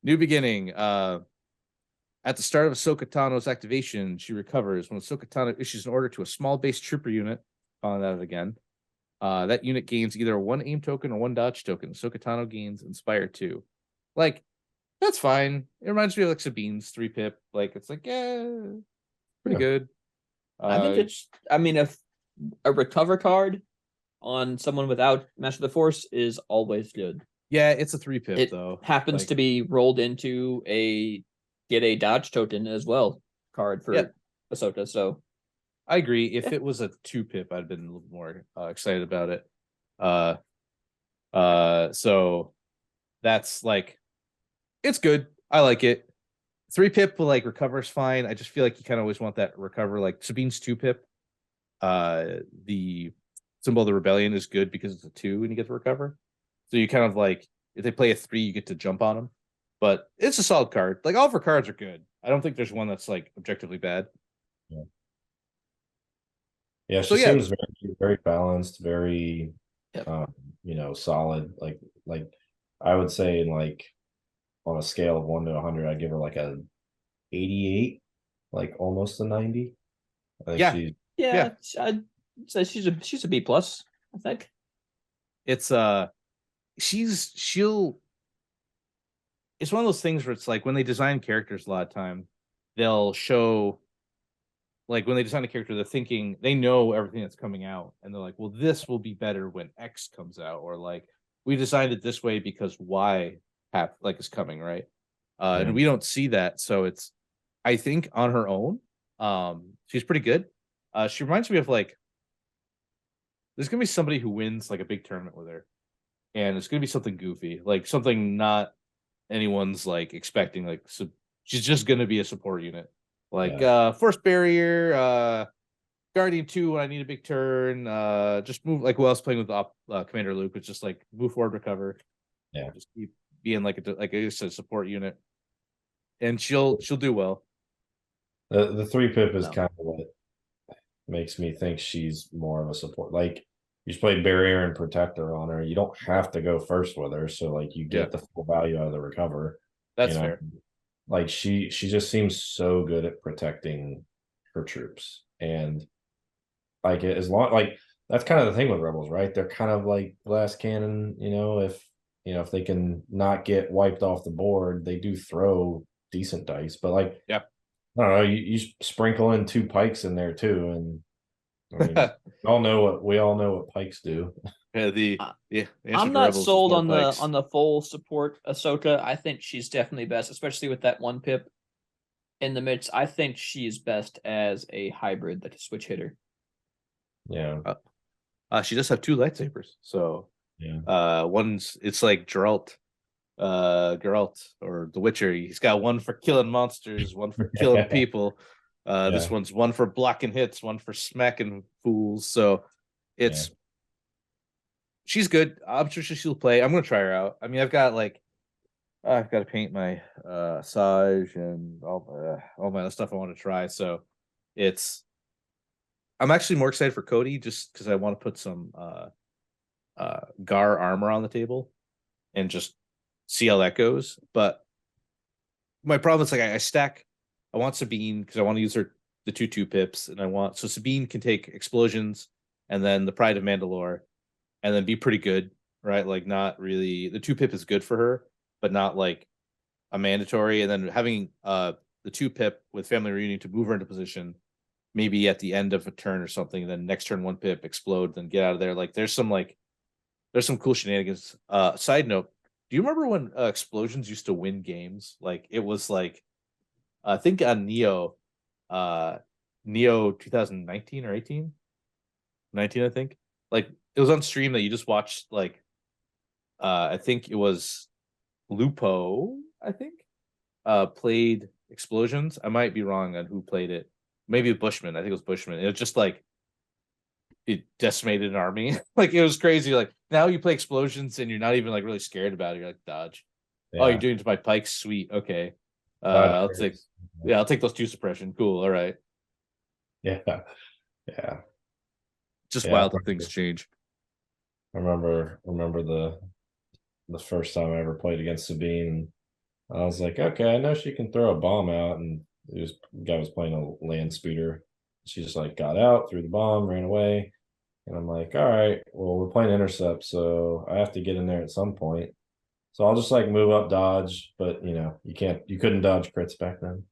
New beginning. At the start of Ahsoka Tano's activation, she recovers. When Ahsoka Tano issues an order to a small base trooper unit, calling that again, that unit gains either 1 aim token or 1 dodge token. Ahsoka Tano gains Inspire 2. Like, that's fine. It reminds me of like Sabine's 3-pip. Like, it's like, pretty good. I think if a recover card on someone without Master of the Force is always good. Yeah, it's a 3-pip It though. happens to be rolled into get a dodge token as well card for Ahsoka. So I agree. If it was a 2-pip, I'd been a little more excited about it. So that's like it's good. I like it. 3-pip will like recover is fine. I just feel like you kind of always want that recover. Like Sabine's 2-pip. The symbol of the rebellion is good because it's a 2 and you get to recover. So you kind of like if they play a 3, you get to jump on them. But it's a solid card. Like all of her cards are good. I don't think there's one that's like objectively bad. Yeah, she seems very, very balanced, very solid. Like I would say like on a scale of 1 to 100, I'd give her like a 88, like almost a 90. I think I'd say she's a B plus, I think. It's it's one of those things where it's like when they design characters a lot of time, they'll show like when they design a character, they're thinking they know everything that's coming out, and they're like, well, this will be better when X comes out, or like we designed it this way because Y is coming, right? And we don't see that. So it's I think on her own, she's pretty good. She reminds me of like there's gonna be somebody who wins like a big tournament with her, and it's gonna be something goofy, like something not anyone's like expecting. Like she's just gonna be a support unit, like Force Barrier, Guardian 2 when I need a big turn. Just move like who else playing with Commander Luke. It's just like move forward, recover. Yeah, just keep being like a support unit, and she'll do well. The 3-pip is kind of what makes me think she's more of a support. Like you just play Barrier and Protector on her. You don't have to go first with her, so like you get the full value out of the recover. That's fair. Like she just seems so good at protecting her troops, and like as long like that's kind of the thing with Rebels, right? They're kind of like glass cannon. If they can not get wiped off the board, they do throw decent dice, but like, Yeah. I don't know, you sprinkle in 2 pikes in there too, and I mean, we all know what pikes do. Yeah, the Uh, the answer I'm to not Rebels is sold more on pikes. the full support Ahsoka. I think she's definitely best, especially with that 1 pip in the midst. I think she's best as a hybrid, like a switch hitter. Yeah, She does have 2 lightsabers, so yeah. it's like Geralt or The Witcher. He's got one for killing monsters, one for killing people. This Yeah. one's one for blocking hits, one for smacking fools. So it's she's good. I'm sure she'll play. I'm gonna try her out. I mean, I've got to paint my Saj and all my other stuff I want to try. So I'm actually more excited for Cody just because I want to put some Gar armor on the table and just see how that goes. But my problem is like I want Sabine because I want to use the 2 pips, and so Sabine can take explosions and then the Pride of Mandalore and then be pretty good, right? Like not really the 2 pip is good for her, but not like a mandatory. And then having the 2 pip with Family Reunion to move her into position, maybe at the end of a turn or something, then next turn 1 pip explode, then get out of there. Like there's some cool shenanigans. Side note, do you remember when explosions used to win games? Like it was like I think on Neo 2019 or 18, 19, I think. Like it was on stream that you just watched like I think it was Lupo, I think, played Explosions. I might be wrong on who played it. Maybe Bushman. I think it was Bushman. It was just like it decimated an army. Like it was crazy. Like now you play Explosions and you're not even like really scared about it. You're like dodge. Oh, you're doing it to my pikes. Sweet. Okay. I'll take those 2 suppression. Cool. All right. Yeah. Yeah. Just Yeah. wild how things change. I remember the first time I ever played against Sabine. I was like, okay, I know she can throw a bomb out, and guy was playing a land speeder. She just like got out, threw the bomb, ran away. And I'm like, all right, well, we're playing intercept, so I have to get in there at some point. So I'll just like move up, dodge, but you couldn't dodge crits back then.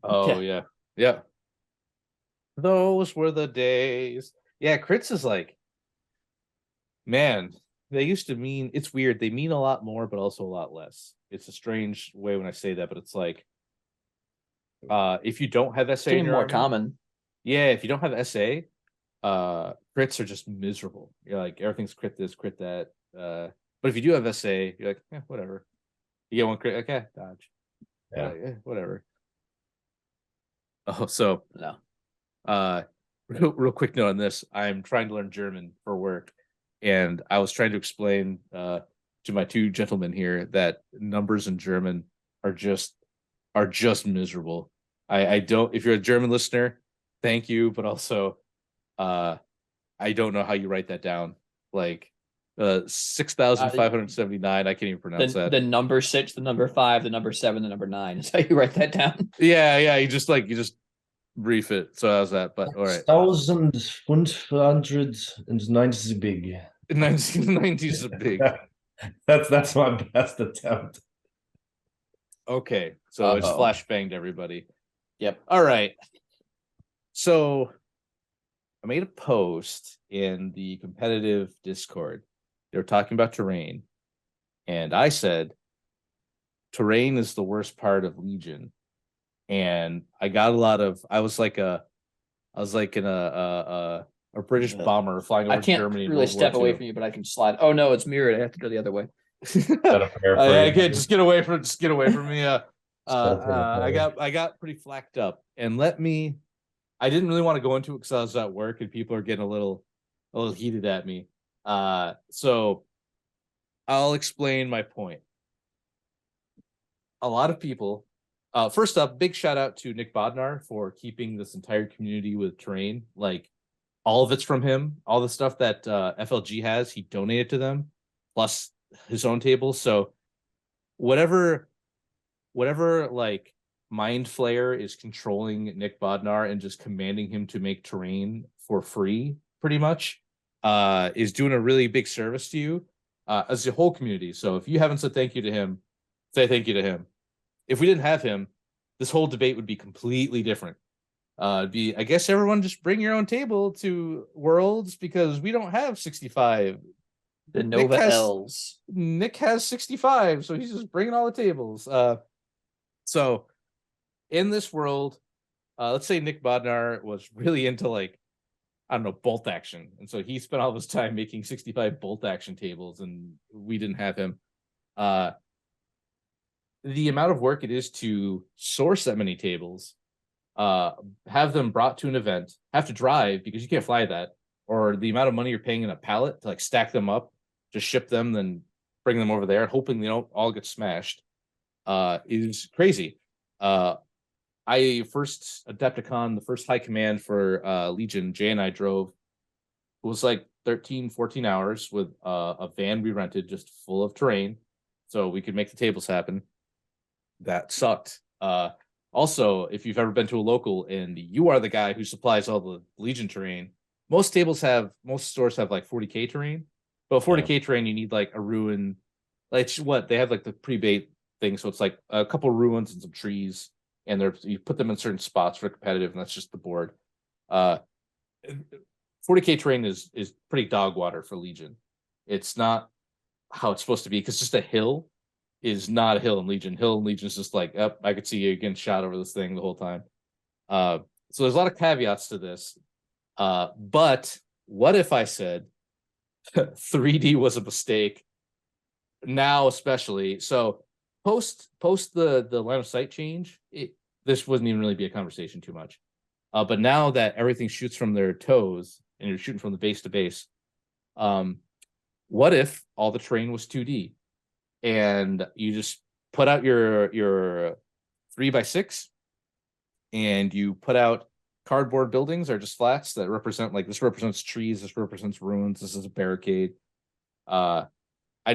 Oh yeah. Yeah. Those were the days. Yeah, crits is like, man, they used to mean it's weird. They mean a lot more, but also a lot less. It's a strange way when I say that, but it's like if you don't have SA in your more army, common. yeah, if you don't have SA, crits are just miserable. You're like everything's crit this, crit that. But if you do have SA, you're like, whatever. You get 1 crit, okay, dodge. Yeah. Like, whatever. Oh, so No. real quick note on this. I'm trying to learn German for work, and I was trying to explain to my 2 gentlemen here that numbers in German are just miserable. I don't, if you're a German listener, thank you, but also I don't know how you write that down. Like 6,579. I can't even pronounce that. The number 6, the number 5, the number 7, the number 9 is how you write that down. Yeah. You just brief it. So how's that? But all right. 1,590 big. 1990 is a big. That's my best attempt. Okay, so it's Uh-oh. flash banged everybody. Yep. All right. So I made a post in the competitive Discord. They were talking about terrain, and I said terrain is the worst part of Legion. And I got a lot of. I was like in a British bomber flying over I can't Germany. really step away from you, but I can slide. Oh no, it's mirrored. I have to go the other way. I can't just get away from me. I got pretty flacked up, and I didn't really want to go into it because I was at work and people are getting a little heated at me. So I'll explain my point. A lot of people, first up, big shout out to Nick Bodnar for keeping this entire community with terrain. Like all of it's from him. All the stuff that FLG has, he donated to them, plus his own table. So whatever like Mind Flayer is controlling Nick Bodnar and just commanding him to make terrain for free, pretty much, is doing a really big service to you as a whole community. So if you haven't said thank you to him, say thank you to him. if we didn't have him, this whole debate would be completely different. It'd be, I guess everyone just bring your own table to Worlds because we don't have 65. The Nova L's. Nick has 65, so he's just bringing all the tables. So in this world, let's say Nick Bodnar was really into like, I don't know, bolt action. And so he spent all of his time making 65 bolt action tables and we didn't have him. The amount of work it is to source that many tables, have them brought to an event, have to drive because you can't fly that, or the amount of money you're paying in a pallet to like stack them up, just ship them, then bring them over there, hoping they don't all get smashed, is crazy. I first Adepticon, the first high command for Legion, Jay and I drove. It was like 13, 14 hours with a van we rented just full of terrain so we could make the tables happen. That sucked. Also, if you've ever been to a local and you are the guy who supplies all the Legion terrain, most stores have like 40k terrain, but 40k terrain you need like a ruin, like what they have like the pre-bait thing, so it's like a couple ruins and some trees, and you put them in certain spots for competitive, and that's just the board. 40k terrain is pretty dog water for Legion. It's not how it's supposed to be because just a hill is not a hill in Legion. Hill in Legion is just like, I could see you getting shot over this thing the whole time. So there's a lot of caveats to this. But what if I said 3D was a mistake? Now, especially. So post the line of sight change, this wouldn't even really be a conversation too much. But now that everything shoots from their toes and you're shooting from the base to base, what if all the terrain was 2D? And you just put out your 3x6 and you put out cardboard buildings or just flats that represent, like, this represents trees, this represents ruins, this is a barricade. I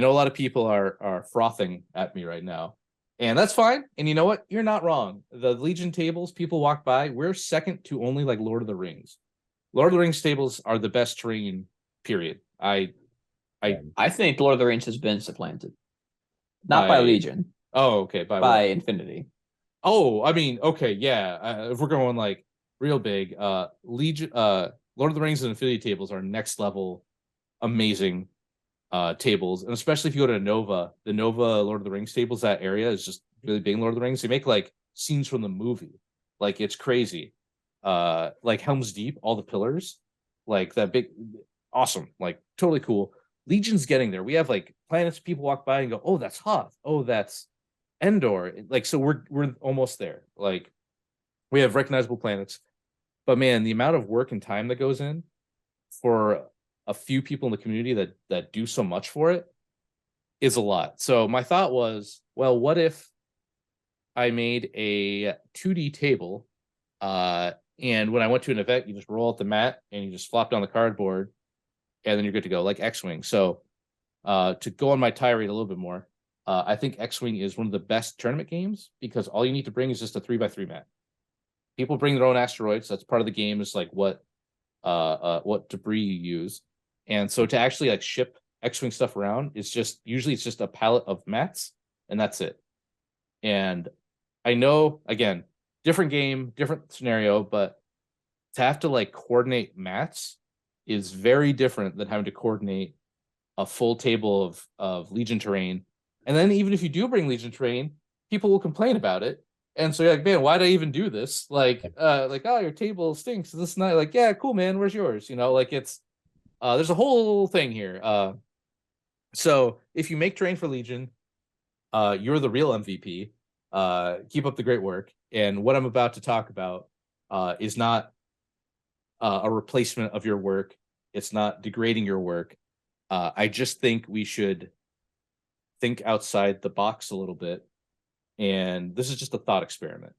know a lot of people are frothing at me right now, and that's fine. And you know what? You're not wrong. The Legion tables, people walk by, we're second to only like Lord of the Rings. Lord of the Rings tables are the best terrain, period. I think Lord of the Rings has been supplanted. Not by Legion. Oh, okay. By Infinity. Oh, I mean, okay, yeah. If we're going like real big, Legion, Lord of the Rings and Infinity tables are next level, amazing tables, and especially if you go to Nova, the Nova Lord of the Rings tables, that area is just really big in Lord of the Rings. They make like scenes from the movie, like it's crazy. Like Helm's Deep, all the pillars, like that big, awesome, like totally cool. Legion's getting there. We have like planets people walk by and go, oh, that's Hoth. Oh, that's Endor. Like, so we're almost there. Like, we have recognizable planets. But man, the amount of work and time that goes in for a few people in the community that do so much for it is a lot. So my thought was, well, what if I made a 2D table, and when I went to an event, you just roll out the mat and you just flop down the cardboard, and then you're good to go, like X-Wing. So to go on my tirade a little bit more, I think X-Wing is one of the best tournament games because all you need to bring is just a 3x3 mat. People bring their own asteroids. That's part of the game, is like what debris you use. And so to actually like ship X-Wing stuff around, it's just a pallet of mats, and that's it. And I know, again, different game, different scenario, but to have to like coordinate mats is very different than having to coordinate a full table of Legion terrain. And then even if you do bring Legion terrain, people will complain about it. And so you're like, man, why did I even do this? Like, oh, your table stinks this night. Like, yeah, cool, man. Where's yours? You know, like it's, there's a whole thing here. So if you make terrain for Legion, you're the real MVP. Keep up the great work. And what I'm about to talk about is not a replacement of your work. It's not degrading your work. I just think we should think outside the box a little bit. And this is just a thought experiment.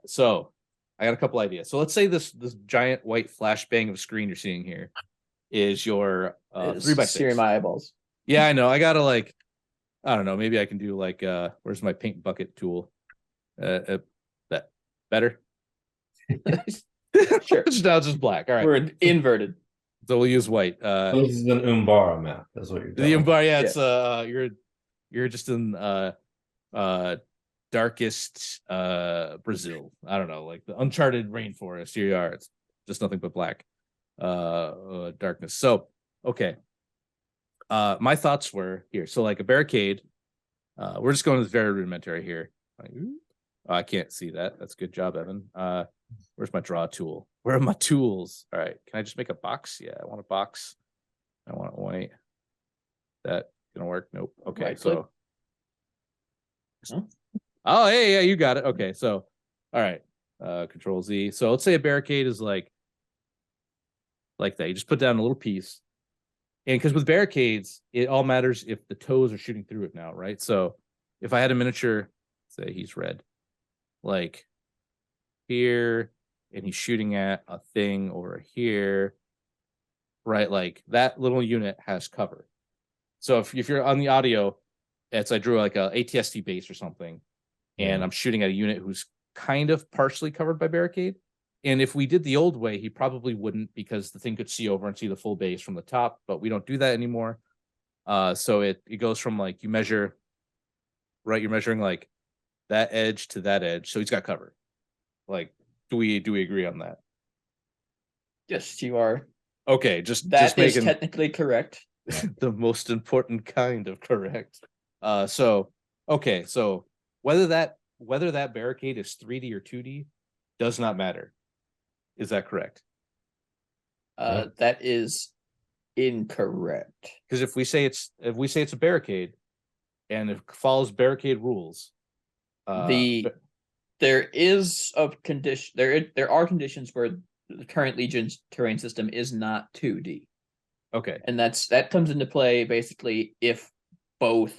So I got a couple ideas. So let's say this giant white flashbang of a screen you're seeing here is your 3x6. Searing my eyeballs. Yeah, I know. I gotta like, I don't know. Maybe I can do like, where's my paint bucket tool? That better? Sure. Now it's just black. All right. We're inverted. So we'll use white. This is an Umbara map. That's what you're The doing. Umbara, yeah, it's you're just in darkest Brazil. I don't know, like the uncharted rainforest. Here you are. It's just nothing but black darkness. So okay. My thoughts were here. So like a barricade. We're just going with very rudimentary here. Like, I can't see that. That's a good job, Evan. Where's my draw tool? Where are my tools? All right. Can I just make a box? Yeah, I want a box. I want it white. That gonna work? Nope. Okay, Right so. Huh? Oh, hey, yeah, you got it. Okay, so, all right. Control Z. So let's say a barricade is like that. You just put down a little piece. And because with barricades, it all matters if the toes are shooting through it now, right? So if I had a miniature, say he's red, like here, and he's shooting at a thing over here, right? Like that little unit has cover. So if you're on the audio, it's I drew like a ATST base or something, and I'm shooting at a unit who's kind of partially covered by barricade. And if we did the old way, he probably wouldn't, because the thing could see over and see the full base from the top, but we don't do that anymore. So it goes from like you measure, right? You're measuring like that edge to that edge. So he's got cover. Like, do we agree on that? Yes, you are. Okay, just That is making technically correct. the most important kind of correct. So okay, so whether that barricade is 3D or 2D does not matter. Is that correct? That is incorrect. Because if we say it's a barricade and it follows barricade rules, there is a condition. There are conditions where the current Legion's terrain system is not 2D, okay, and that comes into play basically if both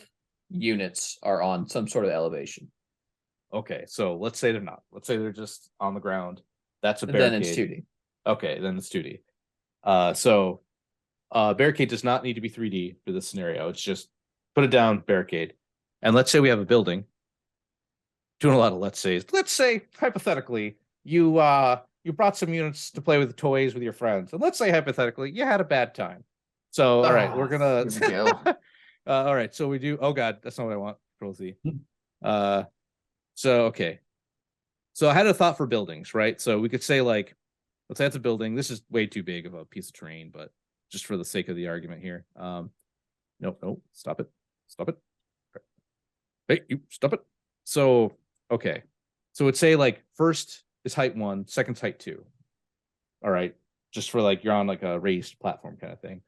units are on some sort of elevation. okay. So let's say they're not. Let's say they're just on the ground. That's a And barricade. then it's 2D. Okay, then it's 2D. So barricade does not need to be 3D for this scenario. It's just put it down, barricade. And let's say we have a building. Doing a lot of let's says. Let's say hypothetically you brought some units to play with toys with your friends, and let's say hypothetically you had a bad time. So all right, we're gonna here we go. all right, so we do. Oh God, that's not what I want. Control Z. So okay. So I had a thought for buildings, right? So we could say like, let's say it's a building. This is way too big of a piece of terrain, but just for the sake of the argument here. Nope, stop it. Hey, you stop it. So okay. So it's say like first is height 1, second's height 2. All right. Just for like you're on like a raised platform kind of thing.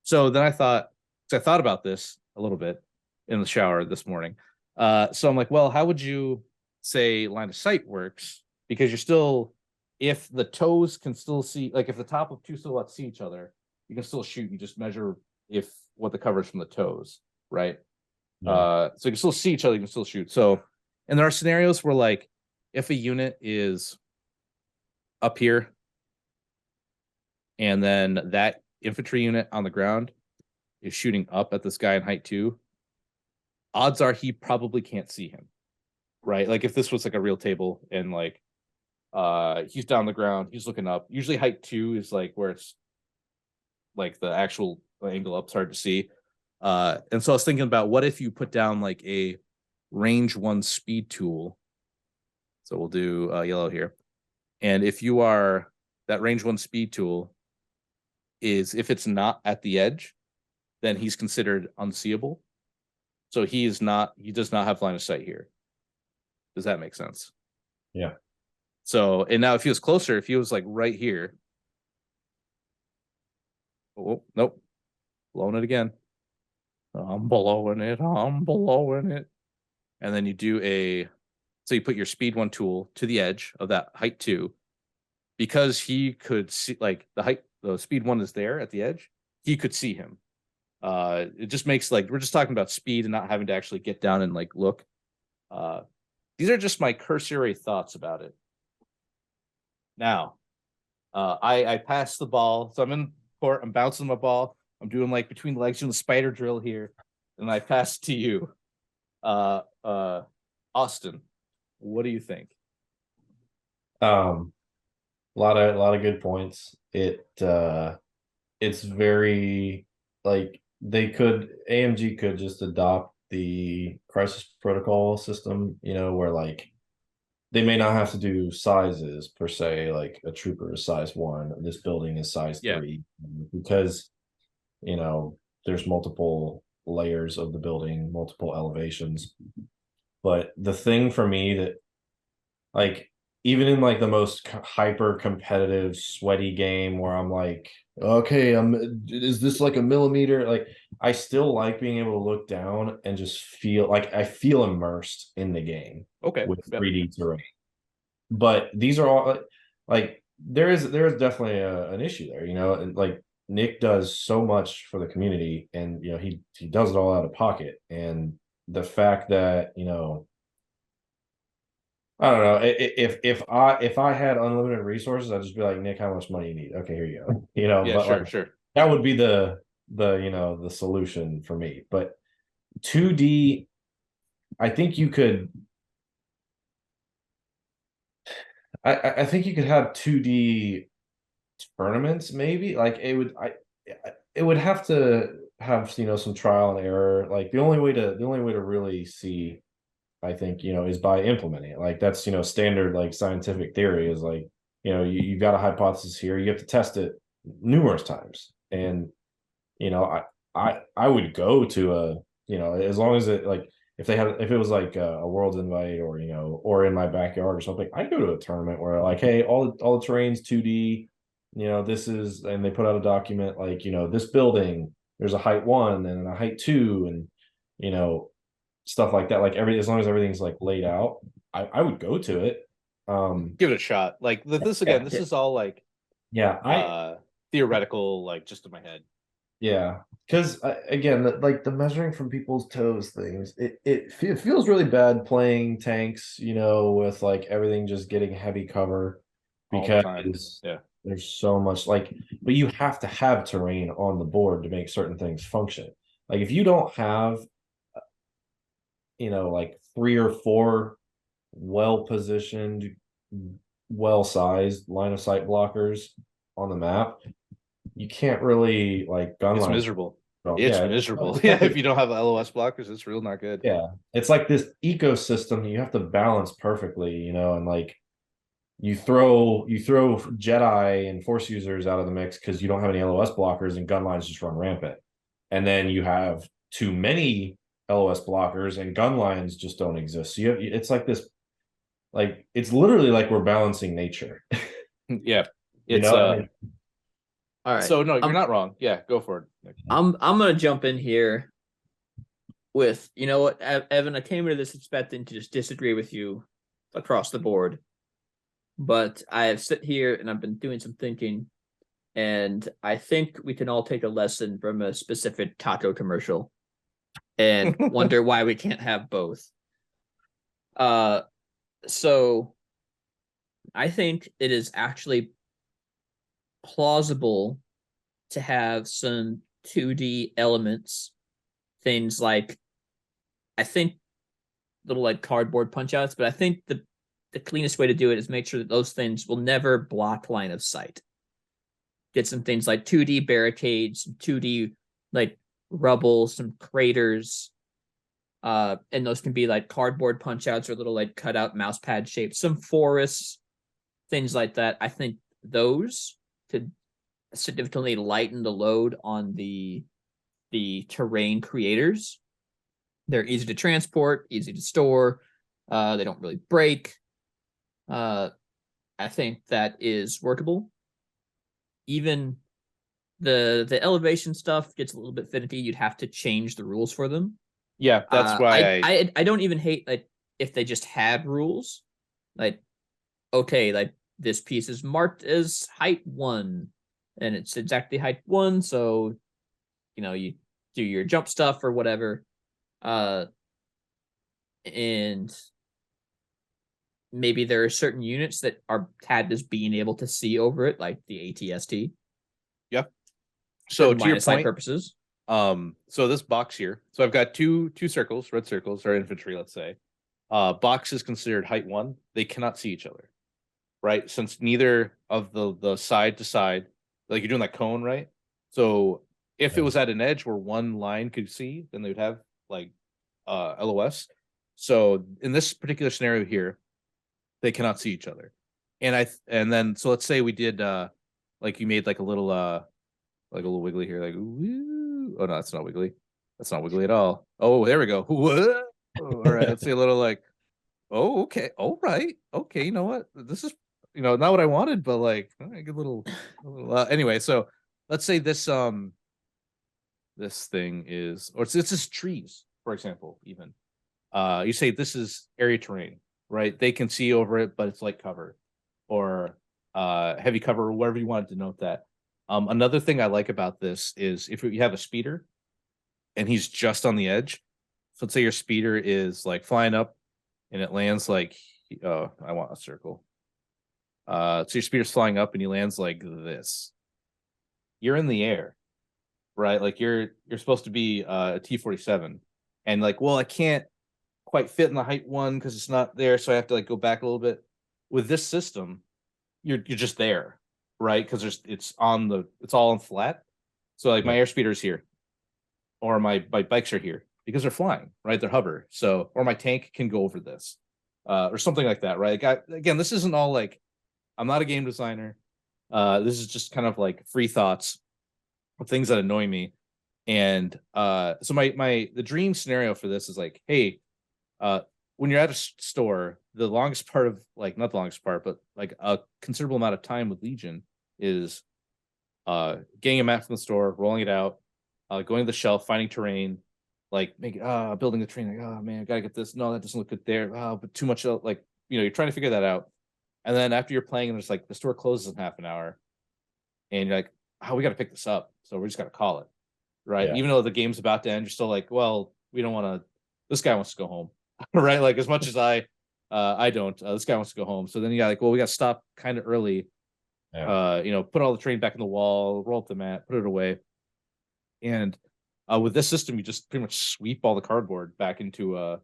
So then I thought about this a little bit in the shower this morning. So I'm like, well, how would you say line of sight works? Because you're still, if the toes can still see, like if the top of two silhouettes see each other, you can still shoot. You just measure what the cover is from the toes, right? So you can still see each other, you can still shoot. So, and there are scenarios where like if a unit is up here and then that infantry unit on the ground is shooting up at this guy in height 2, odds are he probably can't see him, right? Like if this was like a real table and like he's down the ground, he's looking up. Usually height 2 is like where it's like the actual angle up's hard to see. And so I was thinking about what if you put down like a range 1 speed tool. So we'll do yellow here. And if you are that range 1 speed tool is if it's not at the edge, then he's considered unseeable. So he does not have line of sight here. Does that make sense? Yeah. So, and now if he was closer, if he was like right here. Oh, nope. Blowing it again. I'm blowing it. And then you do so you put your speed 1 tool to the edge of that height 2. Because he could see, like the speed 1 is there at the edge, he could see him. It just makes like, we're just talking about speed and not having to actually get down and like look. These are just my cursory thoughts about it. Now, I passed the ball. So I'm in court, I'm bouncing my ball. I'm doing like between the legs, doing the spider drill here. And I pass to you. Austin, what do you think? A lot of good points. It's very like AMG could just adopt the crisis protocol system, where like they may not have to do sizes per se, like a trooper is size 1, this building is size Yeah. 3, because there's multiple layers of the building, multiple elevations. But the thing for me that, like, even in like the most hyper competitive sweaty game where I'm like, okay, is this like a millimeter? Like, I still like being able to look down and just feel like I feel immersed in the game Okay. with Yep. 3D terrain. But these are all like there is definitely an issue there, and like Nick does so much for the community, and he does it all out of pocket, and the fact that I don't know, if I had unlimited resources, I'd just be like, Nick, how much money you need? Okay, here you go. Yeah, But sure, like sure. that would be the solution for me. But 2D, I think you could I think you could have 2D tournaments, maybe. Like it would have to have some trial and error. Like the only way to really see, I think, is by implementing it. Like that's standard like scientific theory is like, you got a hypothesis here, you have to test it numerous times. And I would go to as long as it like if it was like a world's invite or or in my backyard or something, I'd go to a tournament where like, hey, all the terrain's 2D, this is, and they put out a document like, this building, there's a height 1 and a height 2, and stuff like that. Like as long as everything's like laid out, I would go to it. Give it a shot. Like this again, this is all like theoretical, like just in my head. Yeah, because again, like the measuring from people's toes things, it feels really bad playing tanks, with like everything just getting heavy cover All the time. because Yeah. there's so much like, but you have to have terrain on the board to make certain things function. Like if you don't have, like 3 or 4 well-positioned, well-sized line of sight blockers on the map, you can't really like gun It's line. miserable. Oh, It's yeah, miserable. Yeah, if you don't have LOS blockers, it's real not good. yeah, it's like this ecosystem you have to balance perfectly, and like you throw Jedi and Force users out of the mix because you don't have any LOS blockers and gun lines just run rampant, and then you have too many LOS blockers and gun lines just don't exist. So it's like this, like it's literally like we're balancing nature. Yeah. You It's know what I mean? All right. so no, you're not wrong. Yeah, go for it. I'm gonna jump in here with, you know what, Evan, I came into this expecting to just disagree with you across the board, but I have sit here and I've been doing some thinking, and I think we can all take a lesson from a specific taco commercial and wonder why we can't have both. So I think it is actually plausible to have some 2D elements, things like, I think little like cardboard punch outs, but I think the cleanest way to do it is make sure that those things will never block line of sight. Get some things like 2D barricades, 2D like rubble, some craters, and those can be like cardboard punch outs or little like cutout mouse pad shapes, some forests, things like that. I think those could significantly lighten the load on the terrain creators. They're easy to transport, easy to store. They don't really break. I think that is workable. Even the elevation stuff gets a little bit finicky. You'd have to change the rules for them. Yeah, that's why I don't even hate like if they just had rules. Like, okay, like this piece is marked as height 1, and it's exactly height 1, so you do your jump stuff or whatever. And maybe there are certain units that are tagged as being able to see over it, like the ATST. Yep. So to your sight point, purposes. So this box here, so I've got two circles, red circles, or infantry, let's say. Box is considered height 1. They cannot see each other, right? Since neither of the side to side, like you're doing that cone, right? So if it was at an edge where one line could see, then they would have like LOS. So in this particular scenario here, they cannot see each other. And then so let's say we did like you made like a little wiggly here, like woo. Oh no, that's not wiggly. That's not wiggly at all. Oh, there we go. Whoa. All right, let's see a little like, oh, okay, all right, okay. You know what? This is not what I wanted, but like a good little anyway. So let's say this thing is, or this is trees, for example, even. You say this is area terrain, right? They can see over it, but it's like cover or heavy cover or whatever you want to denote that. Another thing I like about this is if you have a speeder and he's just on the edge. So let's say your speeder is like flying up and it lands like, I want a circle. So your speeder's flying up and he lands like this. You're in the air, right? Like you're supposed to be a T-47 and like, well, I can't quite fit in the height one because it's not there, so I have to like go back a little bit. With this system, you're just there, right? Because it's all on flat. So like my airspeeder is here, or my bikes are here because they're flying, right? They're hover. So or my tank can go over this, or something like that, right? Again, this isn't all like I'm not a game designer. This is just kind of like free thoughts of things that annoy me. And so the dream scenario for this is like, hey, when you're at a store, the longest part of like not the longest part, but like a considerable amount of time with Legion is getting a map from the store, rolling it out, going to the shelf, finding terrain, like making building the terrain, like, oh man, I gotta get this. No, that doesn't look good there. Oh, but too much like you're trying to figure that out. And then after you're playing, and there's like the store closes in half an hour, and you're like, we gotta pick this up. So we just gotta call it. Right. Yeah. Even though the game's about to end, you're still like, well, we don't want to, this guy wants to go home. Right. Like as much as I don't, this guy wants to go home. So then you got like, well, we got to stop kind of early, put all the train back in the wall, roll up the mat, put it away. And with this system, you just pretty much sweep all the cardboard back into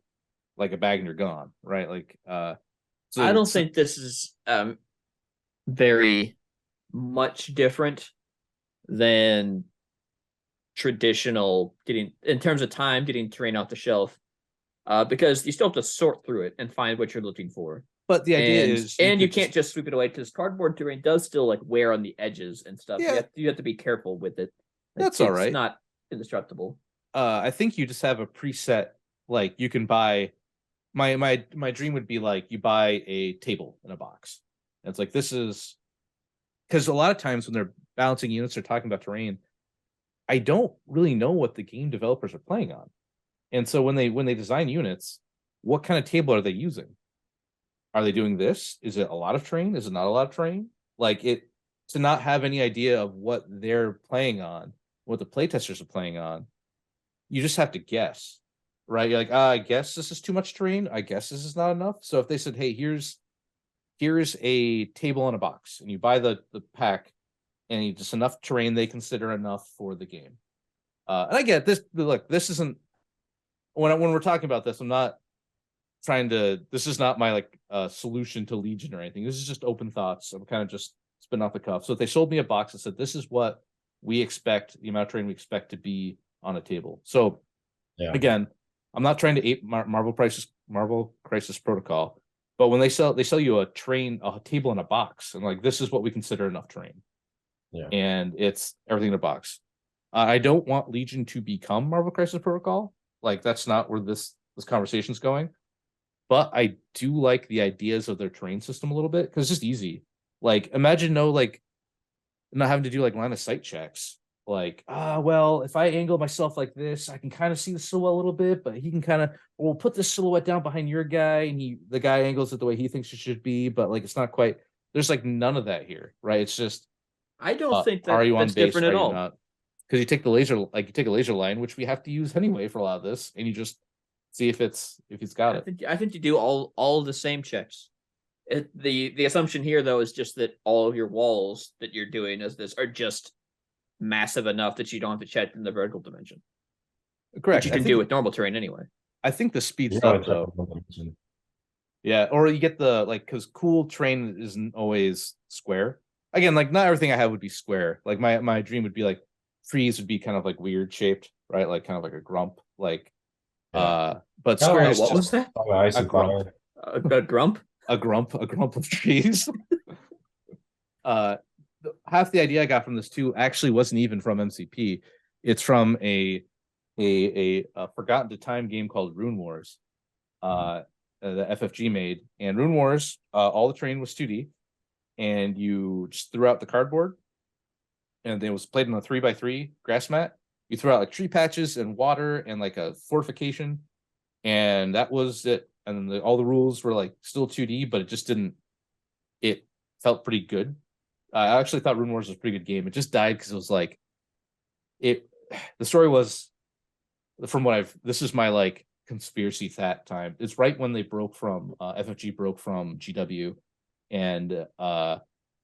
like a bag and you're gone. Right. Like, so I don't think this is very much different than traditional getting in terms of time getting terrain off the shelf, because you still have to sort through it and find what you're looking for. But the idea is, you can't just sweep it away because cardboard terrain does still like wear on the edges and stuff. Yeah. You have to be careful with it. That's all right. It's not indestructible. I think you just have a preset. Like you can buy. My dream would be like you buy a table in a box. And it's like this is because a lot of times when they're balancing units or talking about terrain, I don't really know what the game developers are playing on. And so when they design units, what kind of table are they using? Are they doing this? Is it a lot of terrain? Is it not a lot of terrain? Like it to not have any idea of what they're playing on, what the playtesters are playing on, you just have to guess, right? You're like, I guess this is too much terrain. I guess this is not enough. So if they said, hey, here's a table in a box, and you buy the pack, and you just enough terrain they consider enough for the game. And I get this. Look, this isn't when we're talking about this. I'm not trying to. This is not my like solution to Legion or anything. This is just open thoughts. I'm kind of just spinning off the cuff. So if they sold me a box that said this is what we expect, the amount of terrain we expect to be on a table. So again, I'm not trying to ape Marvel Crisis Protocol, but when they sell you a table in a box, and like this is what we consider enough terrain. Yeah. And it's everything in a box. I don't want Legion to become Marvel Crisis Protocol. Like that's not where this conversation's going. But I do like the ideas of their terrain system a little bit because it's just easy. Like imagine not having to do like line of sight checks. Like, well, if I angle myself like this, I can kind of see the silhouette a little bit, but he can kind of, we'll put this silhouette down behind your guy, and the guy angles it the way he thinks it should be, but like it's not quite. There's like none of that here, right? It's just. I don't think are you on that's base, different at all. Because you take the laser line, which we have to use anyway for a lot of this, and you just see if he's got it. I think you do all the same checks. The assumption here though is just that all of your walls that you're doing as this are just massive enough that you don't have to check in the vertical dimension. Correct. Which you can do with normal terrain anyway. I think the speed's up though. Yeah, or you get the because cool terrain isn't always square. Again, like not everything I have would be square. Like my dream would be like trees would be kind of like weird shaped, right? Like kind of like a grump. Like But Oh, Square is what just was that? Ice a and grump. fire. A grump? a grump of trees. uh, Half the idea I got from this too actually wasn't even from MCP. It's from a forgotten to time game called Rune Wars. The FFG made, and Rune Wars, all the terrain was 2D, and you just threw out the cardboard, and it was played on a 3x3 grass mat. You threw out like tree patches and water and like a fortification, and that was it. And then all the rules were like still 2D, but it just didn't. It felt pretty good. I actually thought Rune Wars was a pretty good game. It just died because it was like it. The story was, from what I've. This is my like conspiracy that time. It's right when they broke from FFG broke from GW, and they're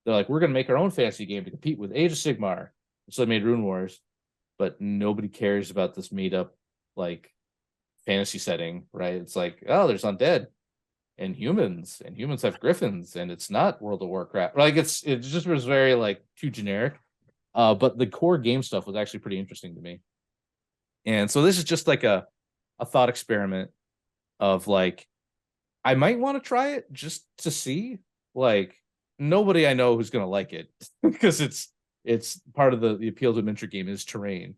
like, we're gonna make our own fantasy game to compete with Age of Sigmar. So they made Rune Wars, but nobody cares about this made up like fantasy setting, right? It's like, oh, there's undead and humans have griffins, and it's not World of Warcraft. Like it just was very like too generic. But the core game stuff was actually pretty interesting to me. And so this is just like a thought experiment of like, I might want to try it just to see. Like, nobody I know who's gonna like it because it's part of the appeal to a miniature game is terrain.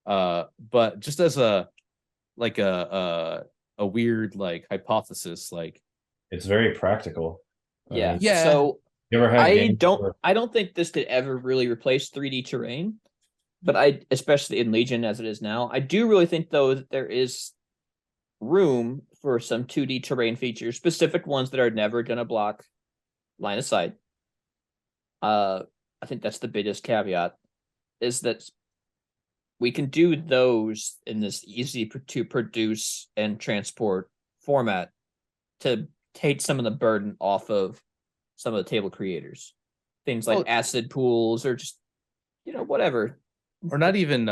But just as a like a weird like hypothesis, like It's very practical. Yeah. Yeah. So You ever had games where- I don't think this could ever really replace 3D terrain, but I, especially in Legion as it is now, I do really think though that there is room for some 2D terrain features, specific ones that are never gonna block line of sight. I think that's the biggest caveat, is that we can do those in this easy to produce and transport format to take some of the burden off of some of the table creators. Things like acid pools or just, whatever. Or not even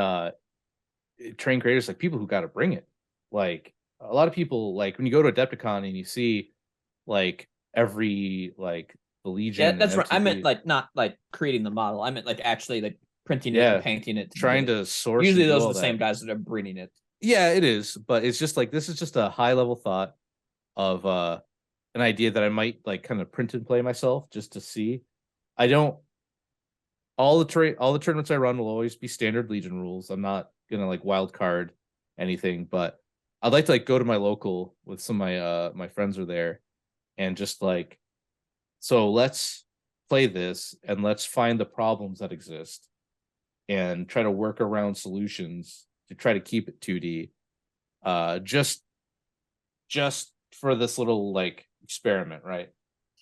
train creators, like people who got to bring it. Like a lot of people, like when you go to Adepticon and you see like every like the Legion. Yeah, that's right. I MTV, meant like not like creating the model. I meant like actually like printing it and painting it. Trying to source. Usually those are the same guys that are bringing it. Yeah, it is, but it's just like this is just a high level thought of an idea that I might like kind of print and play myself just to see. I don't. All the tournaments I run will always be standard Legion rules. I'm not gonna like wild card anything, but I'd like to like go to my local with some of my friends are there, and just like, so let's play this and let's find the problems that exist and try to work around solutions to try to keep it 2D. Just for this little like experiment, right?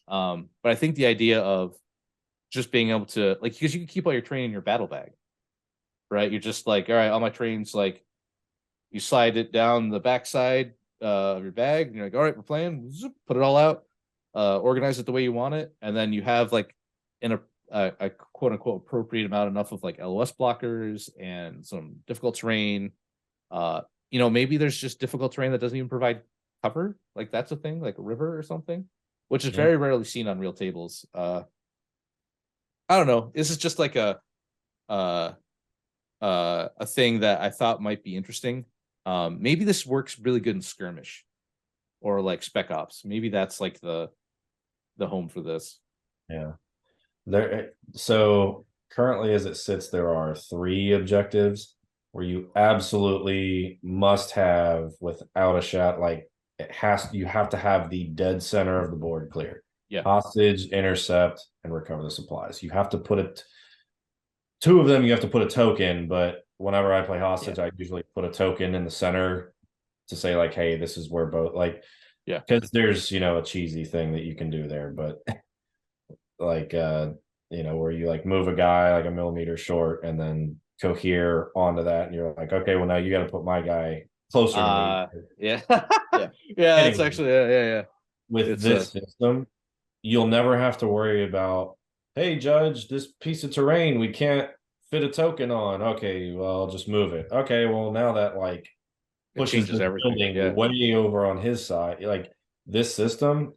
But I think the idea of just being able to like, because you can keep all your terrain in your battle bag, right? You're just like, all right, all my terrain's like, you slide it down the backside of your bag, and you're like, all right, we're playing, zoop, put it all out, organize it the way you want it, and then you have like in a quote unquote appropriate amount, enough of like LOS blockers and some difficult terrain. Maybe there's just difficult terrain that doesn't even provide cover, like that's a thing, like a river or something, which is very rarely seen on real tables. I don't know. This is just like a thing that I thought might be interesting. Maybe this works really good in skirmish or like spec ops. Maybe that's like the home for this. Yeah. So currently as it sits, there are 3 objectives where you absolutely must have, without a shot, like you have to have the dead center of the board clear. Yeah. Hostage, intercept, and recover the supplies. You have to put it. 2 of them you have to put a token, but whenever I play hostage, I usually put a token in the center to say like, hey, this is where both like, because there's a cheesy thing that you can do there, but like where you like move a guy like a millimeter short and then cohere onto that, and you're like, okay, well now you got to put my guy closer to me. Yeah. Anyway, It's actually yeah. With this system, you'll never have to worry about, hey, judge, this piece of terrain we can't fit a token on. Okay, well, I'll just move it. Okay, well, now that like pushes this building way over on his side. Like this system,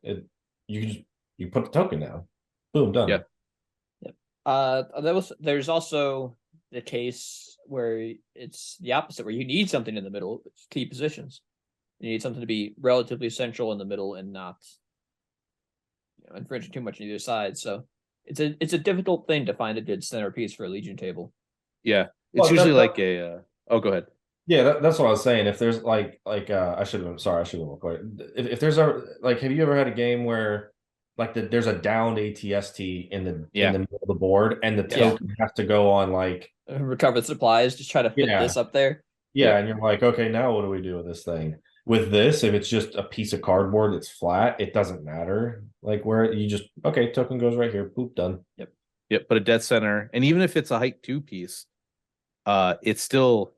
you put the token down. Boom, done. Yeah. There's also the case where it's the opposite, where you need something in the middle, key positions. You need something to be relatively central in the middle and not infringing too much on either side. So it's a difficult thing to find a good centerpiece for a Legion table. Yeah, it's Well, usually that- like a. Oh, go ahead. Yeah, that's what I was saying. If there's I should have sorry, I should have been clear. If there's a have you ever had a game where there's a downed ATST in the middle of the board and the token has to go on Recover the supplies, just try to fit this up there. Yeah, and you're like, okay, now what do we do with this thing? With this, if it's just a piece of cardboard that's flat, it doesn't matter. Where you just token goes right here, poop, done. Yep, put a dead center, and even if it's a height 2 piece, it's still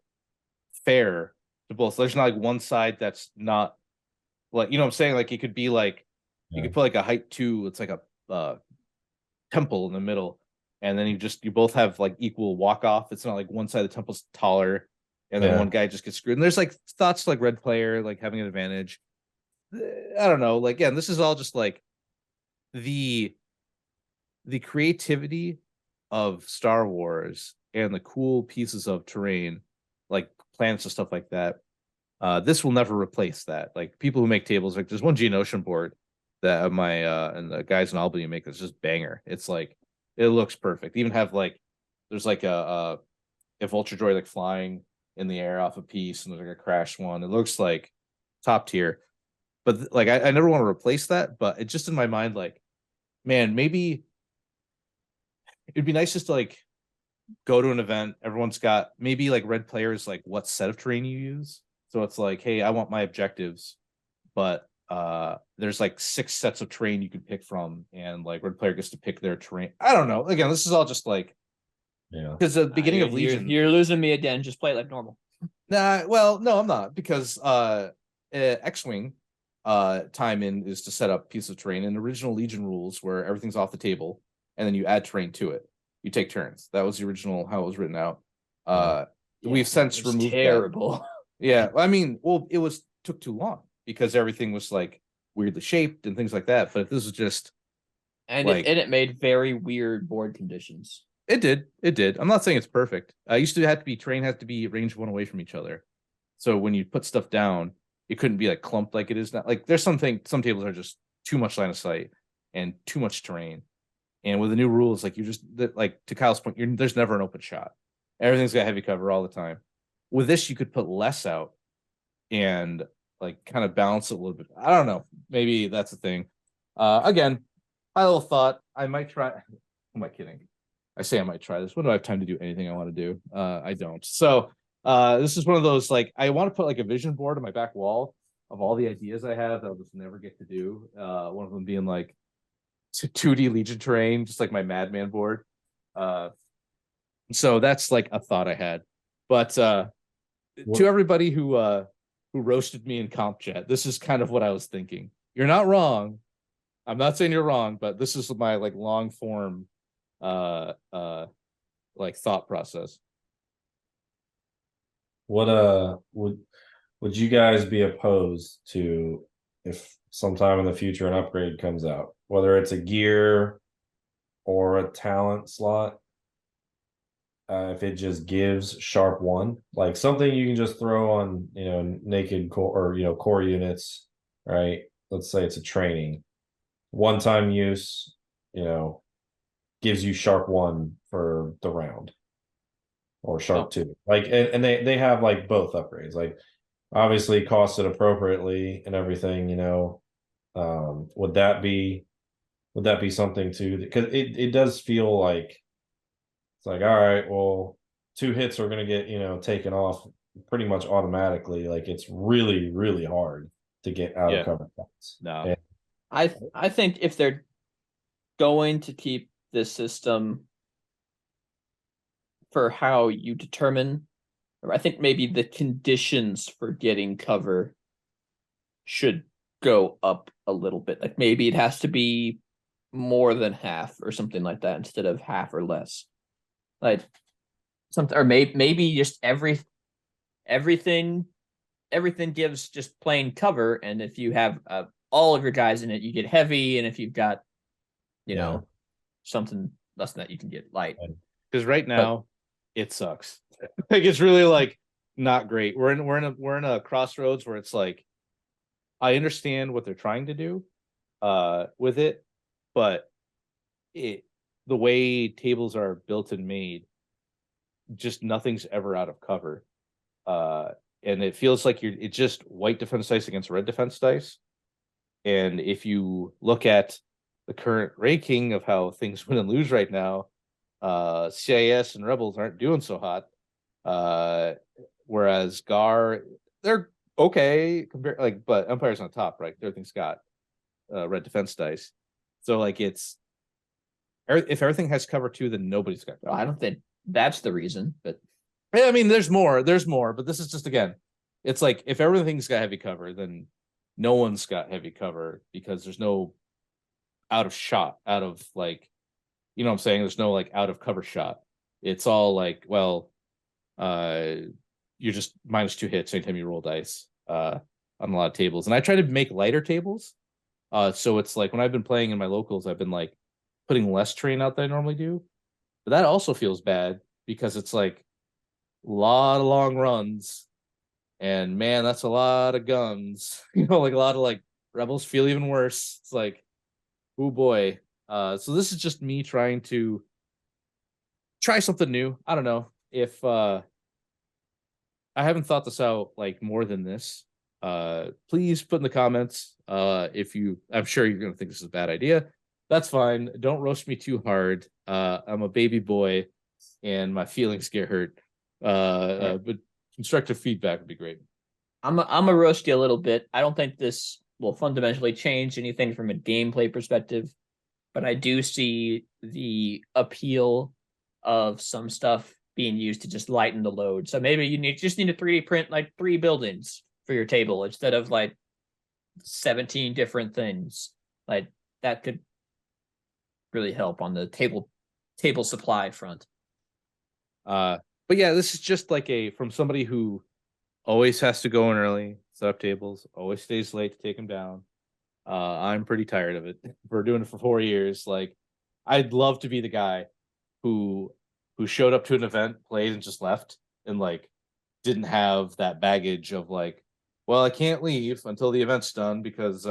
fair to both. There's not one side that's not what I'm saying. It could be you could put a height 2. It's like a temple in the middle, and then you both have equal walk off. It's not one side of the temple's taller, and then one guy just gets screwed. And there's thoughts red player having an advantage. I don't know. Again, this is all just the creativity of Star Wars and the cool pieces of terrain, planets and stuff like that. This will never replace that. People who make tables, there's one Geonosian board that my and the guys in Albany make that's just banger. It's it looks perfect. Even have there's a vulture droid flying in the air off a piece, and there's a crash one. It looks top tier. But I never want to replace that. But it's just in my mind, man, maybe it'd be nice just to go to an event. Everyone's got maybe red players what set of terrain you use. So it's hey, I want my objectives, but there's 6 sets of terrain you can pick from, and red player gets to pick their terrain. I don't know. Again, this is all just because the beginning of Legion. You're losing me again. Just play it normal. Nah, well, no, I'm not, because X-wing time in is to set up piece of terrain, and original Legion rules where everything's off the table and then you add terrain to it. You take turns. That was the original how it was written out. We've since removed terrible. That. Yeah, I mean, well, it took too long because everything was weirdly shaped and things like that. But if this was just it made very weird board conditions. It did. I'm not saying it's perfect. Terrain had to be range 1 away from each other. So when you put stuff down, it couldn't be clumped like it is now. There's some tables are just too much line of sight and too much terrain. And with the new rules, you just to Kyle's point, there's never an open shot. Everything's got heavy cover all the time. With this, you could put less out and kind of balance it a little bit. I don't know. Maybe that's the thing. Again, my little thought. I might try. Who am I kidding? I say I might try this. When do I have time to do anything I want to do? I don't. So this is one of those I want to put a vision board on my back wall of all the ideas I have that I'll just never get to do. One of them being 2D Legion terrain, just my Madman board. So that's a thought I had. But to everybody who roasted me in comp chat, this is kind of what I was thinking. You're not wrong. I'm not saying you're wrong, but this is my long form thought process. What would you guys be opposed to if sometime in the future an upgrade comes out, whether it's a gear or a talent slot? If it just gives sharp 1, something you can just throw on, naked core or core units, right? Let's say it's a training, one-time use, gives you sharp 1 for the round, or sharp 2. And they have both upgrades. Obviously cost it appropriately and everything. Would that be something too? Because it does feel it's all right, well, 2 hits are going to get, taken off pretty much automatically. It's really, really hard to get out of cover points. No. And I think if they're going to keep this system for how you determine, I think maybe the conditions for getting cover should go up a little bit. Maybe it has to be more than half or something like that instead of half or less. Something, or maybe just everything gives just plain cover, and if you have all of your guys in it, you get heavy, and if you've got something less than that, you can get light. Because right now it sucks. It's really not great. We're in a crossroads where it's I understand what they're trying to do with it, but the way tables are built and made, just nothing's ever out of cover. And it feels like it's just white defense dice against red defense dice. And if you look at the current ranking of how things win and lose right now, CIS and Rebels aren't doing so hot. Whereas GAR, they're okay compared, but Empire's on top, right? Everything's got red defense dice. So like if everything has cover too, then nobody's got cover. I don't think that's the reason, but Yeah, I mean, there's more, but this is just, again, it's like if everything's got heavy cover, then no one's got heavy cover because there's no out of like, you know what I'm saying? There's no like out of cover shot. It's all like, well, you're just -2 hits anytime you roll dice on a lot of tables. And I try to make lighter tables. So it's like when I've been playing in my locals, I've been like putting less terrain out than I normally do. But that also feels bad because it's like a lot of long runs, and man, that's a lot of guns. Like a lot of like Rebels feel even worse. It's like, oh boy. So this is just me trying to try something new. I don't know if I haven't thought this out like more than this. Please put in the comments if I'm sure you're gonna think this is a bad idea. That's fine. Don't roast me too hard. I'm a baby boy and my feelings get hurt. But constructive feedback would be great. I'm a roast you a little bit. I don't think this will fundamentally change anything from a gameplay perspective, but I do see the appeal of some stuff being used to just lighten the load. So maybe you just need to 3D print like 3 buildings for your table instead of like 17 different things. Like that could really help on the table supply front. But yeah, this is just like from somebody who always has to go in early, set up tables, always stays late to take them down. I'm pretty tired of it. We're doing it for 4 years. Like, I'd love to be the guy who showed up to an event, played, and just left, and like didn't have that baggage of like, well, I can't leave until the event's done because